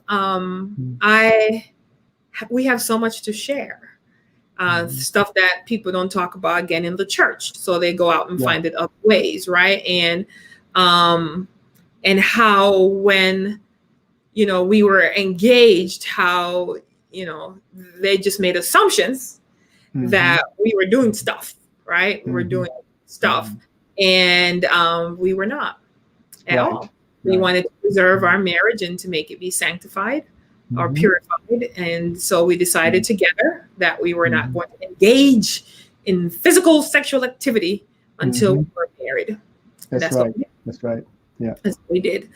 S2: We have so much to share. Stuff that people don't talk about again in the church. So they go out and find it other ways, right? And how when we were engaged, how they just made assumptions that we were doing stuff, right? We were doing stuff, and we were not at all. We wanted to preserve our marriage and to make it be sanctified or purified. And so we decided together that we were not going to engage in physical sexual activity until we were married.
S3: That's right. That's right. Yeah.
S2: That's what we did.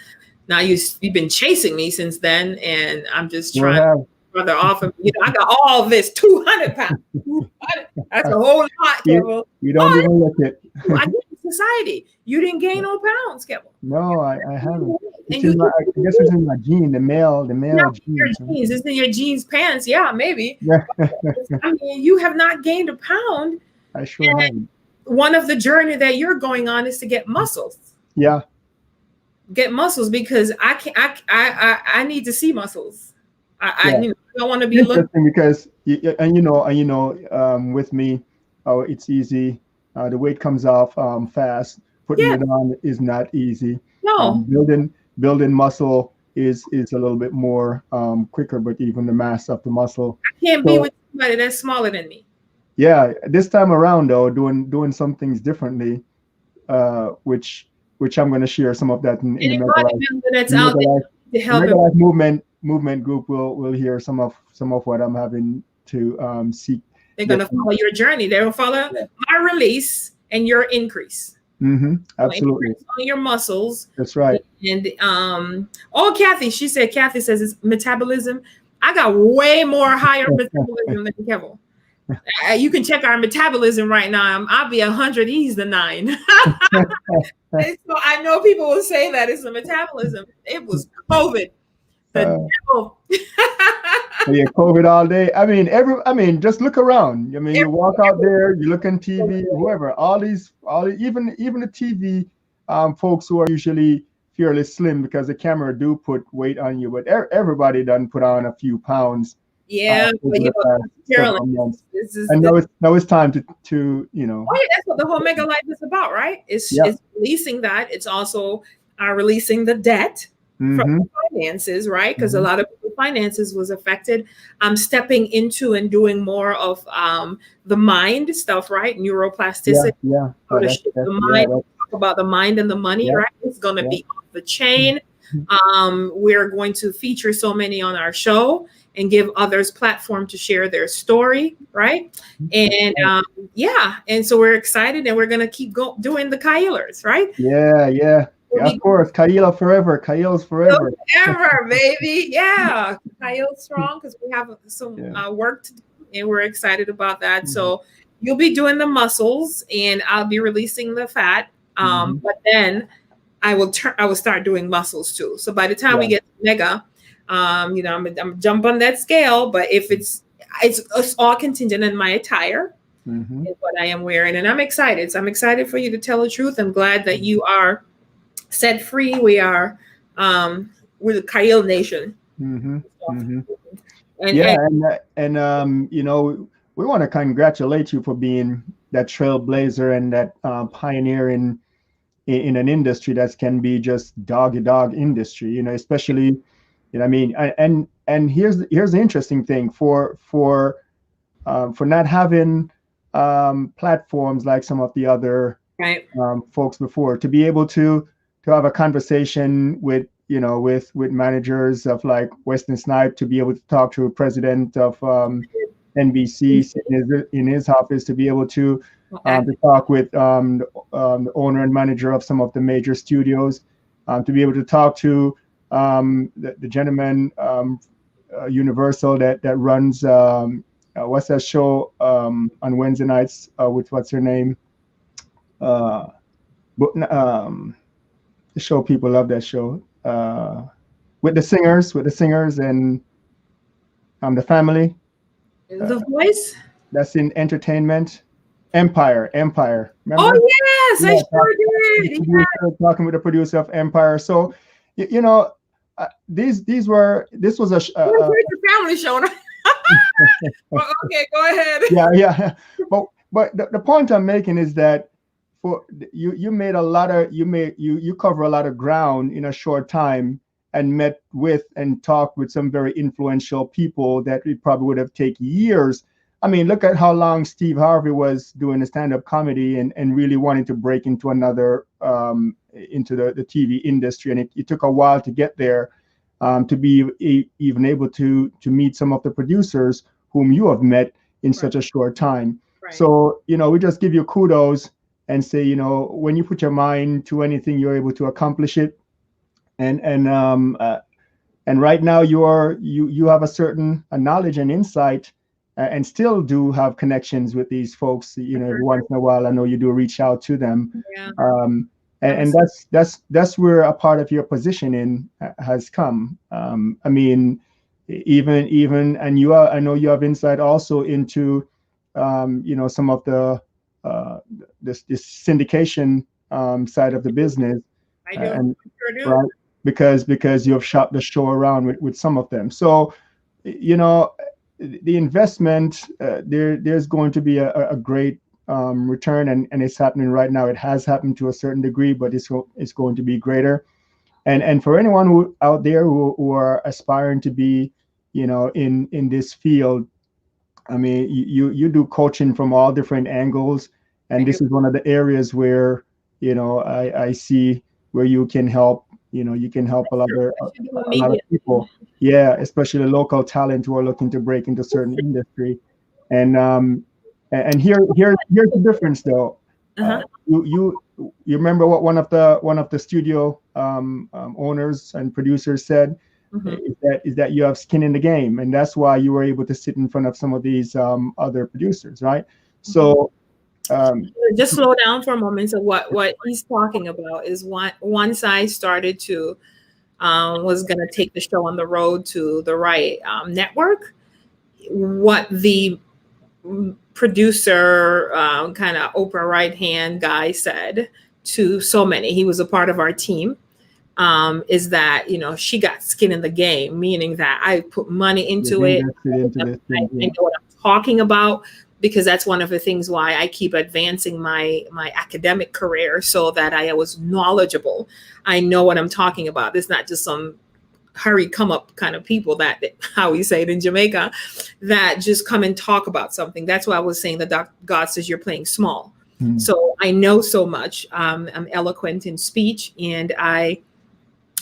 S2: Now you've been chasing me since then, and I'm just trying to brother off of I got all this 200 pounds. 200. That's a whole lot, Kevin.
S3: You don't even look it.
S2: I did in society. You didn't gain no pounds, Kevin.
S3: No, I haven't. I guess it's in my gene, the male genes.
S2: Your genes. It's in your genes pants. Yeah, maybe. I mean, you have not gained a pound.
S3: I sure haven't.
S2: One of the journey that you're going on is to get muscles.
S3: Yeah.
S2: Get muscles, because I need to see muscles. I don't want to be looking,
S3: because with me, it's easy. The weight comes off fast. Putting it on is not easy.
S2: No.
S3: Building muscle is a little bit more quicker, but even the mass of the muscle.
S2: I can't be with somebody that's smaller than me.
S3: Yeah, this time around though, doing some things differently, which I'm going to share some of that in the Mega Life movement group. Will hear some of what I'm having to seek.
S2: They're going to follow your journey. They will follow my release and your increase.
S3: Absolutely.
S2: On your muscles.
S3: That's right.
S2: And Kathy says it's metabolism. I got way more higher metabolism than Kevin. You can check our metabolism right now. I'll be 100. He's the 9. And so I know people will say that it's the metabolism. It was COVID. The devil.
S3: Yeah, COVID all day. I mean, just look around. I mean, you walk out there, you look on TV, whoever. All these, even the TV folks who are usually fairly slim, because the camera do put weight on you, but everybody done put on a few pounds.
S2: Yeah, but Carolyn,
S3: now it's time to
S2: Oh yeah, that's what the whole Mega Life is about, right? It's releasing that. It's also releasing the debt from finances, right? Because a lot of people's finances was affected. I'm stepping into and doing more of the mind stuff, right? Neuroplasticity. The mind. Talk about the mind and the money, right? It's going to be off the chain. We're going to feature so many on our show and give others platform to share their story, right? And and so we're excited, and we're gonna keep doing the Kailers, right?
S3: Yeah, of course. Kaila forever. Kaila's forever.
S2: Forever, baby. Yeah, Kaila strong, because we have some work to do, and we're excited about that. So you'll be doing the muscles, and I'll be releasing the fat. But then I will start doing muscles too. So by the time we get to Mega, I'm gonna jump on that scale. But if it's all contingent on my attire and what I am wearing, and I'm excited. So I'm excited for you to tell the truth. I'm glad that you are set free. We are we're the Kail Nation.
S3: We want to congratulate you for being that trailblazer and that pioneer in an industry that can be just dog industry, especially, and here's the interesting thing for not having platforms like some of the other
S2: Right.
S3: folks before, to be able to have a conversation with with managers of like Western Snipe, to be able to talk to a president of NBC in his office, to be able to talk with the owner and manager of some of the major studios, to be able to talk to the gentleman Universal that runs what's that show on Wednesday nights with what's her name? The show, people love that show, with the singers and the family.
S2: The Voice.
S3: That's in entertainment. Empire. Remember?
S2: Oh yes, I sure did. Yeah.
S3: Talking with the producer of Empire. So, you know, this was a
S2: family show. Okay, go ahead.
S3: Yeah. But the point I'm making is that for you made a lot of you cover a lot of ground in a short time, and met with and talked with some very influential people that it probably would have taken years. I mean, look at how long Steve Harvey was doing the stand-up comedy and really wanting to break into another into the TV industry, and it took a while to get there, to be even able to meet some of the producers whom you have met in such a short time. Right. So we just give you kudos and say, when you put your mind to anything, you're able to accomplish it. And right now you have a certain knowledge and insight, and still do have connections with these folks. Every once in a while, I know you do reach out to them. Yeah. And that's where a part of your positioning has come. I mean, even and I know you have insight also into some of the this syndication side of the business.
S2: I do. And, sure do.
S3: Right, because you have shopped the show around with some of them. So the investment, there's going to be a great return, and it's happening right now. It has happened to a certain degree, but it's going to be greater. And for anyone who out there who are aspiring to be in this field, I mean, you do coaching from all different angles, and this is one of the areas where I see where you can help. You can help a lot of people. Yeah, especially local talent who are looking to break into certain industry. And here's the difference, though. You remember what one of the studio owners and producers said? Is that you have skin in the game, and that's why you were able to sit in front of some of these other producers, right? So
S2: just slow down for a moment. So what he's talking about is once I started to was going to take the show on the road to the right network, what the producer kind of Oprah right hand guy said to so many, he was a part of our team, is that she got skin in the game, meaning that I put money into it. I know what I'm talking about, because that's one of the things why I keep advancing my academic career, so that I was knowledgeable. I know what I'm talking about. It's not just some hurry come up kind of people that how we say it in Jamaica, that just come and talk about something. That's why I was saying that God says you're playing small. Mm-hmm. So I know so much. I'm eloquent in speech, and I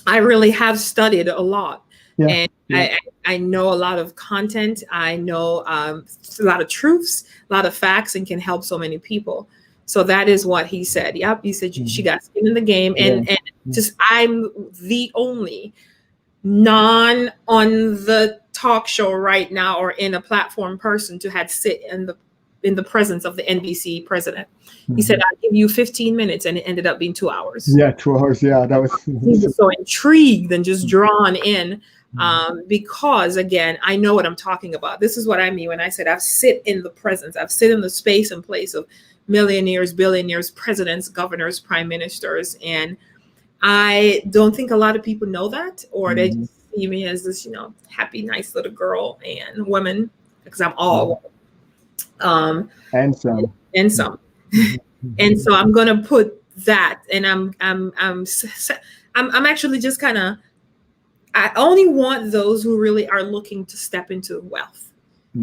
S2: really have studied a lot. Yeah. And I know a lot of content. I know a lot of truths, a lot of facts, and can help so many people. So that is what he said. Yep. He said she got skin in the game. And just I'm the only non on the talk show right now or in a platform person to had sit in the presence of the NBC president. He said, I'll give you 15 minutes, and it ended up being 2 hours.
S3: Yeah, 2 hours. Yeah, that was.
S2: He was so intrigued and just drawn in. Because again, I know what I'm talking about. This is what I mean when I said I've sit in the presence, I've sit in the space and place of millionaires, billionaires, presidents, governors, prime ministers. And I don't think a lot of people know that, or they just see me as this, happy, nice little girl and woman, because I'm all
S3: and some.
S2: And so I'm going to put that, and I'm actually just I only want those who really are looking to step into wealth.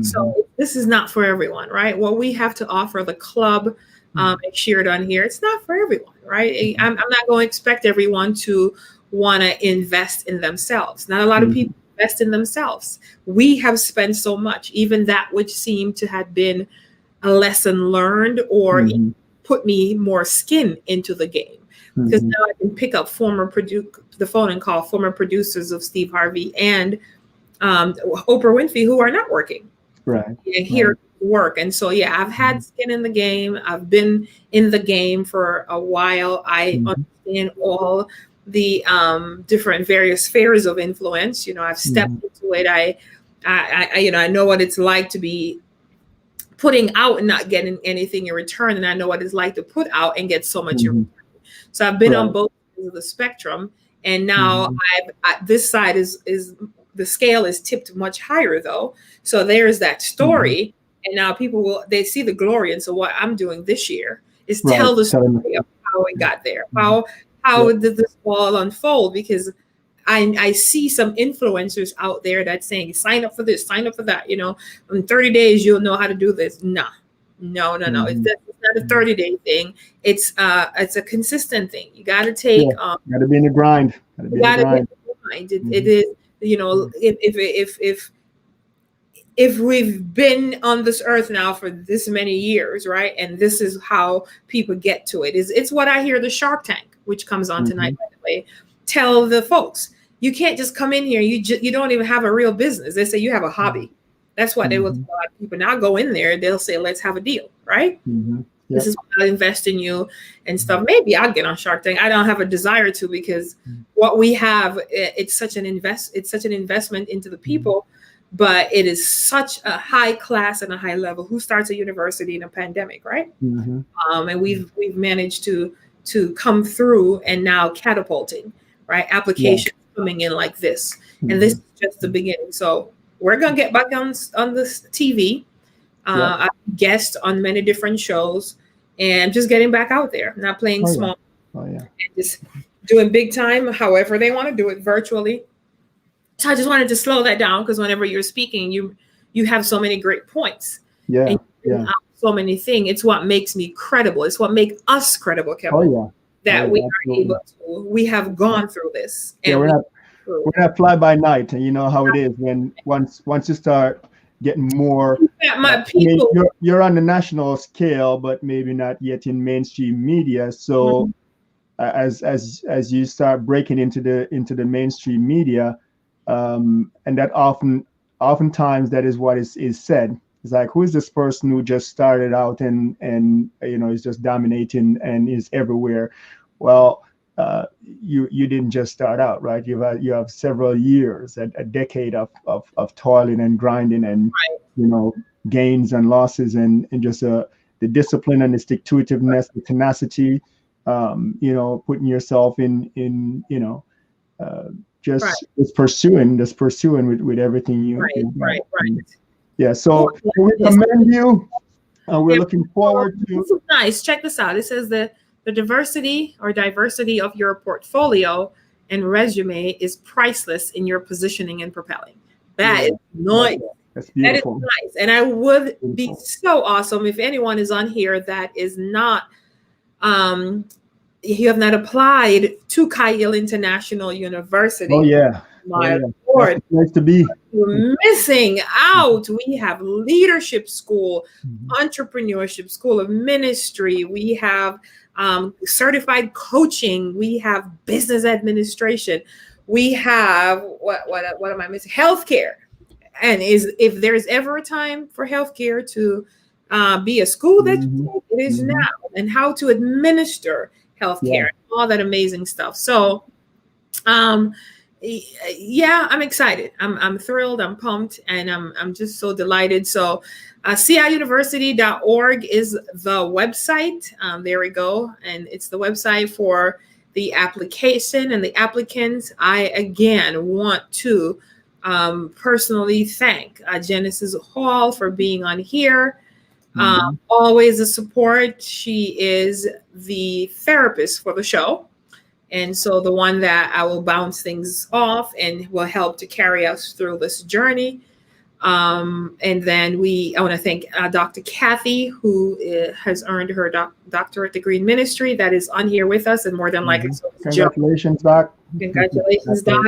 S2: So this is not for everyone, right? What we have to offer, the club and shared on here, it's not for everyone, right? I'm not going to expect everyone to want to invest in themselves. Not a lot of people invest in themselves. We have spent so much, even that which seemed to have been a lesson learned or put me more skin into the game. Because now I can pick up the phone and call former producers of Steve Harvey and Oprah Winfrey who are not working.
S3: Right.
S2: Here work. And so, yeah, I've had skin in the game. I've been in the game for a while. I understand all the different various spheres of influence. You know, I've stepped into it. I know what it's like to be putting out and not getting anything in return. And I know what it's like to put out and get so much in return. So I've been on both sides of the spectrum. And now this side is the scale is tipped much higher though. So there's that story. And now people they see the glory. And so what I'm doing this year is tell the story of how it got there. How did this all unfold? Because I see some influencers out there that's saying, sign up for this, sign up for that. You know, in 30 days, you'll know how to do this. No. It's not a 30-day thing. It's a consistent thing. You got to take.
S3: Got to be in the grind.
S2: You got to be in the grind. It is, you know, if we've been on this earth now for this many years, right? And this is how people get to it. It's what I hear the Shark Tank, which comes on tonight, by the way, tell the folks. You can't just come in here. You don't even have a real business. They say you have a hobby. That's what they will tell a lot of people. Now go in there. They'll say, let's have a deal, right? This is what I invest in you and stuff. Maybe I'll get on Shark Tank. I don't have a desire to because what we have, it's such an investment into the people, but it is such a high class and a high level. Who starts a university in a pandemic, right? And we've managed to come through and now catapulting, right? Applications coming in like this, and this is just the beginning. So we're gonna get back on this TV. I guest on many different shows and just getting back out there, not playing small, and just doing big time, however they want to do it virtually. So I just wanted to slow that down because whenever you're speaking, you have so many great points. And so many things. It's what makes me credible. It's what makes us credible, Kevin. That we are able to. We have gone through this. And
S3: we're not fly by night, and you know how it is when once you start getting more.
S2: People.
S3: You're on the national scale, but maybe not yet in mainstream media. So as you start breaking into the mainstream media, and that oftentimes that is what is said. It's like, who is this person who just started out and you know is just dominating and is everywhere? Well, you didn't just start out, right? You have several years, a decade of toiling and grinding and you know gains and losses and just the discipline and the stick-to-itiveness, the tenacity, you know, putting yourself in you know just pursuing with everything you
S2: right.
S3: Yeah, so we commend you, and we're looking forward to.
S2: This is nice. Check this out. It says the diversity of your portfolio and resume is priceless in your positioning and propelling. That is nice.
S3: That's beautiful.
S2: That is nice. And I would be so awesome if anyone is on here that is not, you have not applied to Kyle International University.
S3: Oh yeah.
S2: My Lord,
S3: nice to be.
S2: You're missing out. We have leadership school, entrepreneurship, school of ministry. We have certified coaching. We have business administration. We have what am I missing? Healthcare. And if there's ever a time for healthcare to be a school that it is now, and how to administer healthcare, all that amazing stuff. So, yeah, I'm excited. I'm thrilled. I'm pumped, and I'm just so delighted. So, ciuniversity.org is the website. There we go, and it's the website for the application and the applicants. I again want to personally thank Genesis Hall for being on here. Always a support. She is the therapist for the show. And so the one that I will bounce things off and will help to carry us through this journey. And then I want to thank Dr. Kathy, who has earned her doctorate degree in ministry, that is on here with us, and more than likely, so is Joe.
S3: Congratulations, Doc.
S2: Congratulations, Doc.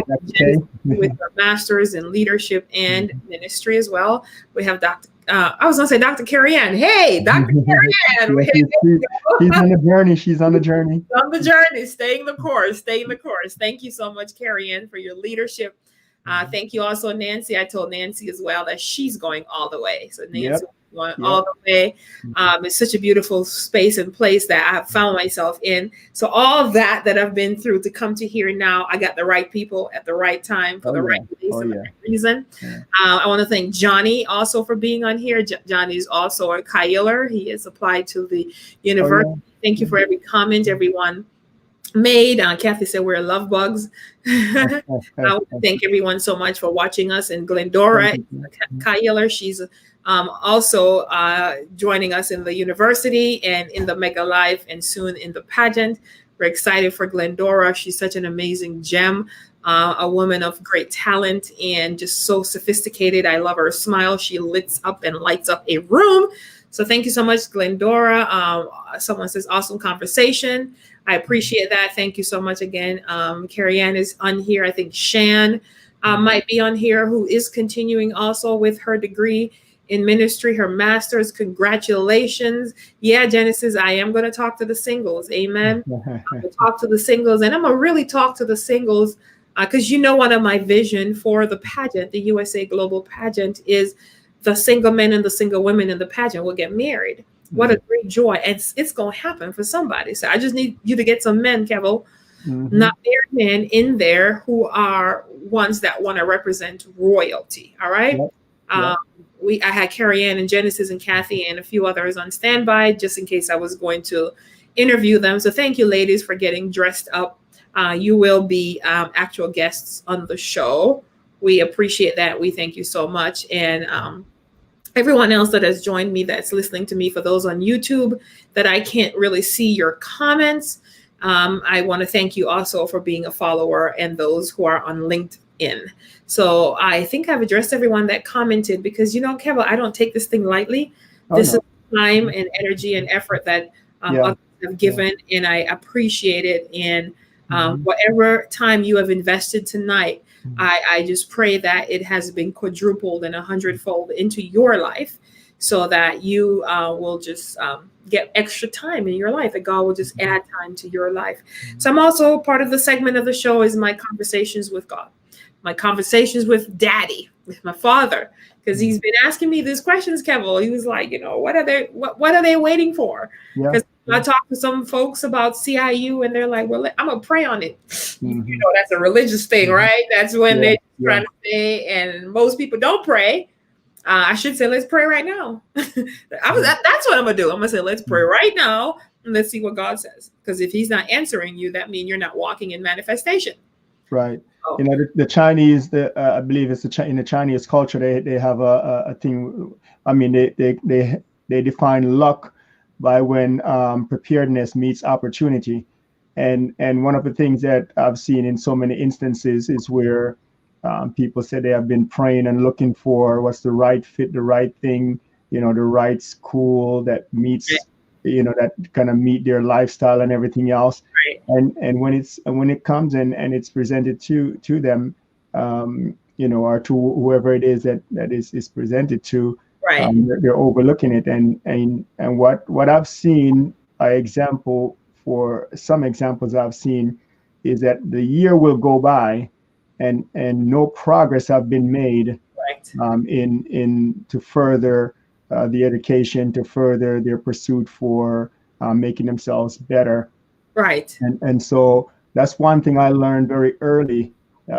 S2: With her master's in leadership and ministry as well. We have I was going to say Dr. Carolyn. Hey, Dr. Carolyn.
S3: She's on the journey. She's on the journey.
S2: On the journey, staying the course. Thank you so much, Carolyn, for your leadership. Thank you also, Nancy. I told Nancy as well that she's going all the way. So Nancy going all the way. It's such a beautiful space and place that I found myself in. So all of that I've been through to come to here now, I got the right people at the right time for the right place and the right reason. I want to thank Johnny also for being on here. Johnny is also a Kailer. He has applied to the university. Thank you for every comment everyone made. Kathy said we're love bugs. I want to thank everyone so much for watching us. And Glendora Kailer, she's also joining us in the university and in the Mega Life and soon in the pageant. We're excited for Glendora. She's such an amazing gem, a woman of great talent and just so sophisticated. I love her smile. She lights up a room. So thank you so much, Glendora. Someone says, awesome conversation. I appreciate that. Thank you so much again. Carrie Ann is on here. I think Shan might be on here, who is continuing also with her degree in ministry, her master's. Congratulations. Yeah, Genesis, I am going to talk to the singles. Amen. I'm going to talk to the singles, and I'm going to really talk to the singles because one of my vision for the pageant, the USA Global Pageant, is the single men and the single women in the pageant will get married. What a great joy. And it's going to happen for somebody. So I just need you to get some men, Kevo, not married men in there who are ones that want to represent royalty. All right. I had Carrie Ann and Genesis and Kathy and a few others on standby just in case I was going to interview them. So thank you, ladies, for getting dressed up. You will be actual guests on the show. We appreciate that. We thank you so much. And everyone else that has joined me, that's listening to me, for those on YouTube that I can't really see your comments, I want to thank you also for being a follower, and those who are on LinkedIn. So I think I've addressed everyone that commented because, Kevin, I don't take this thing lightly. This is time and energy and effort that others have given, and I appreciate it. And whatever time you have invested tonight, I just pray that it has been quadrupled and 100-fold into your life, so that you will just get extra time in your life, that God will just add time to your life. So I'm also part of the segment of the show is my conversations with God, my conversations with Daddy, with my Father, because he's been asking me these questions, Kevin. He was like, what are they waiting for? Because I talked to some folks about CIU, and they're like, well, I'm going to pray on it. That's a religious thing, right? That's when they're trying to say, and most people don't pray. I should say, let's pray right now. That's what I'm going to do. I'm going to say, let's pray right now, and let's see what God says. Because if he's not answering you, that means you're not walking in manifestation.
S3: Right. The Chinese, I believe it's in the Chinese culture, they have a thing. I mean, they define luck by when preparedness meets opportunity. And one of the things that I've seen in so many instances is where people say they have been praying and looking for what's the right fit, the right thing, the right school that meets, that kind of meet their lifestyle and everything else. Right. And when it comes and it's presented to them, or to whoever it is that is presented to, right. They're overlooking it. And what I've seen, some examples I've seen is that the year will go by and no progress have been made, right. In to further the education, to further their pursuit for making themselves better. Right. And so that's one thing I learned very early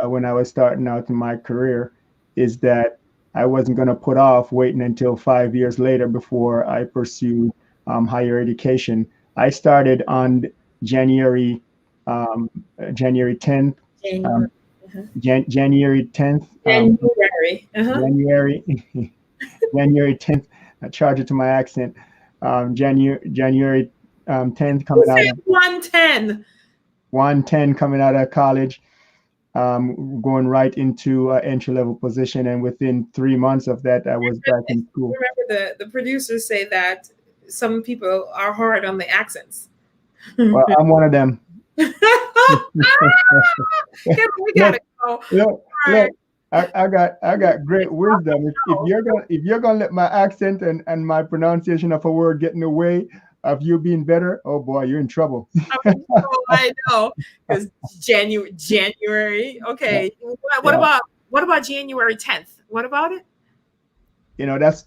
S3: when I was starting out in my career, is that I wasn't going to put off waiting until 5 years later before I pursued higher education. I started on January 10th. January 10th. January 10th. I charge it to my accent. January 10th coming out. 110 coming out of college. going right into an entry-level position. And within 3 months of that, I was back in school.
S2: Remember the producers say that some people are hard on the accents.
S3: Well, I'm one of them.
S2: We gotta go.
S3: Look, I got great wisdom. If you're gonna let my accent and my pronunciation of a word get in the way of you being better, oh boy, you're in trouble.
S2: I know, because January. Okay, what about January 10th? What about it?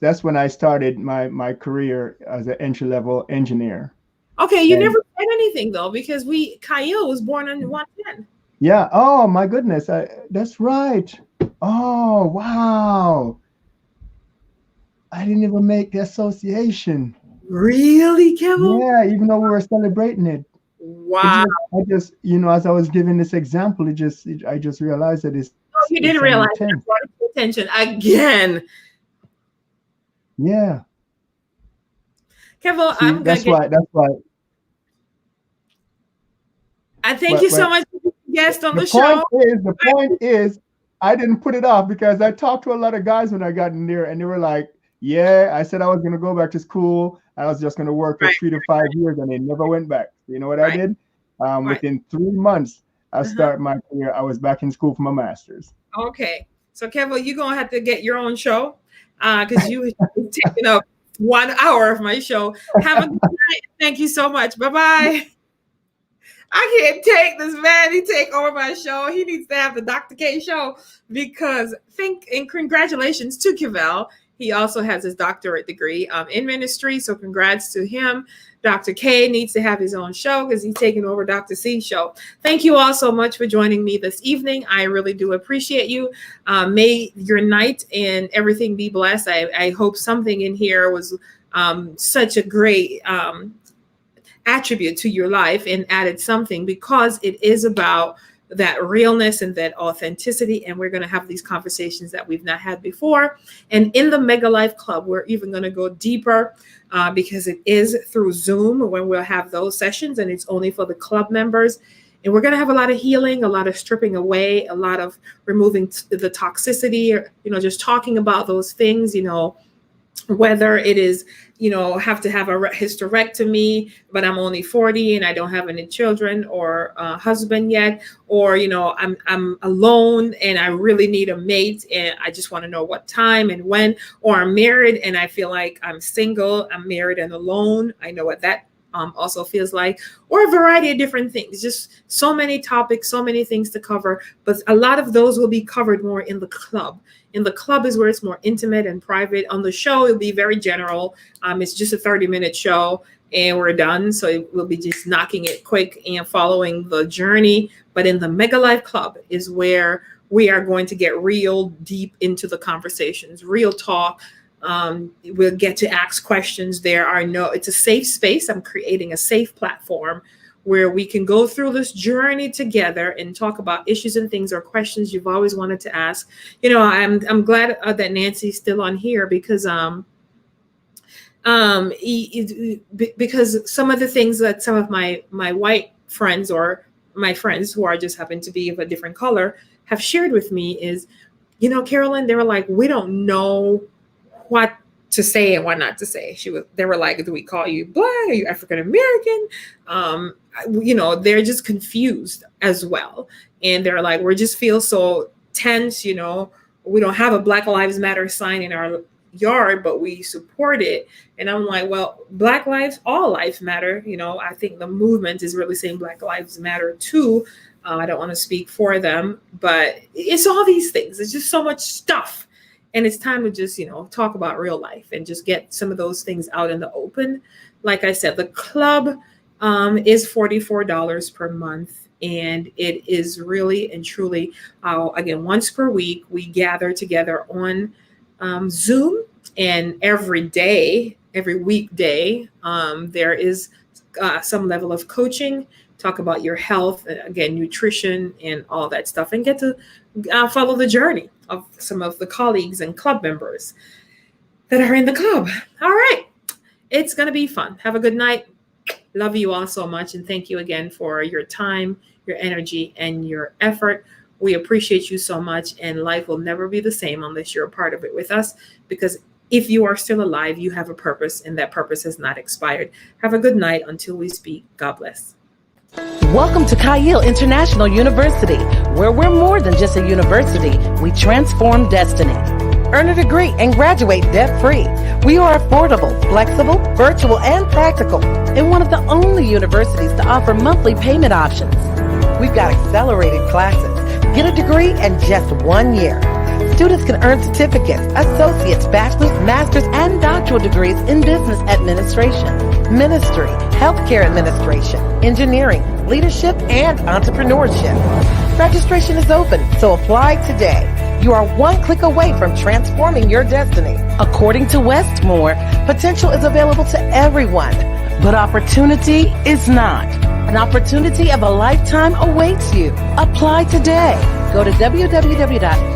S3: That's when I started my career as an entry-level engineer.
S2: Okay, you never said anything though, because Kyle was born on 110.
S3: Yeah. Oh my goodness. That's right. Oh wow. I didn't even make the association.
S2: Really, Kevin?
S3: Yeah, even though we were celebrating it.
S2: Wow.
S3: I just, as I was giving this example, I just realized that it's.
S2: Oh, you didn't realize that. Brought it to attention again.
S3: Yeah.
S2: Kevin,
S3: See, that's why.
S2: I thank you so much for being a guest on the show.
S3: The point is, I didn't put it off because I talked to a lot of guys when I got in there, and they were like, yeah, I said I was going to go back to school. I was just going to work for 3 to 5 years, and they never went back. You know what I did? Within 3 months, I started my career. I was back in school for my master's.
S2: Okay. So, Kevin, you're going to have to get your own show because you were taking up 1 hour of my show. Have a good night. Thank you so much. Bye-bye. I can't take this man. He take over my show. He needs to have the Dr. K show because and congratulations to Kevin. He also has his doctorate degree in ministry. So congrats to him. Dr. K needs to have his own show because he's taking over Dr. C's show. Thank you all so much for joining me this evening. I really do appreciate you. May your night and everything be blessed. I hope something in here was such a great attribute to your life and added something, because it is about that realness and that authenticity. And we're going to have these conversations that we've not had before. And in the Mega Life Club, we're even going to go deeper because it is through Zoom when we'll have those sessions, and it's only for the club members. And we're going to have a lot of healing, a lot of stripping away, a lot of removing the toxicity, or, just talking about those things, whether it is, have to have a hysterectomy, but I'm only 40 and I don't have any children or a husband yet, or, I'm alone and I really need a mate and I just want to know what time and when, or I'm married and I feel like I'm single, I'm married and alone. I know what that also feels like, or a variety of different things. Just so many topics, so many things to cover, but a lot of those will be covered more in the club. In the club is where it's more intimate and private. On the show, it'll be very general. It's just a 30-minute show and we're done. So we'll be just knocking it quick and following the journey. But in the Mega Life Club is where we are going to get real deep into the conversations, real talk. We'll get to ask questions. It's a safe space. I'm creating a safe platform where we can go through this journey together and talk about issues and things or questions you've always wanted to ask. I'm glad that Nancy's still on here because because some of the things that some of my white friends or my friends who are just happen to be of a different color have shared with me is, Carolyn, they were like, we don't know what to say and what not to say. They were like, do we call you Black? Are you African American? They're just confused as well. And they're like, we just feel so tense, we don't have a Black Lives Matter sign in our yard, but we support it. And I'm like, well, Black lives, all lives matter. I think the movement is really saying Black Lives Matter too. I don't want to speak for them, but it's all these things. It's just so much stuff. And it's time to just, talk about real life and just get some of those things out in the open. Like I said, the club is $44 per month. And it is really and truly, again, once per week, we gather together on Zoom. And every weekday, there is some level of coaching, talk about your health, again, nutrition and all that stuff, and get to follow the journey of some of the colleagues and club members that are in the club. All right. It's going to be fun. Have a good night. Love you all so much. And thank you again for your time, your energy, and your effort. We appreciate you so much, and life will never be the same unless you're a part of it with us, because if you are still alive, you have a purpose, and that purpose has not expired. Have a good night until we speak. God bless.
S1: Welcome to Kyle International University, where we're more than just a university. We transform destiny. Earn a degree and graduate debt-free. We are affordable, flexible, virtual, and practical, and one of the only universities to offer monthly payment options. We've got accelerated classes. Get a degree in just 1 year. Students can earn certificates, associates, bachelor's, master's, and doctoral degrees in business administration, ministry, healthcare administration, engineering, leadership, and entrepreneurship. Registration is open, so apply today. You are one click away from transforming your destiny. According to Westmore, potential is available to everyone, but opportunity is not. An opportunity of a lifetime awaits you. Apply today. Go to www.kyle.edu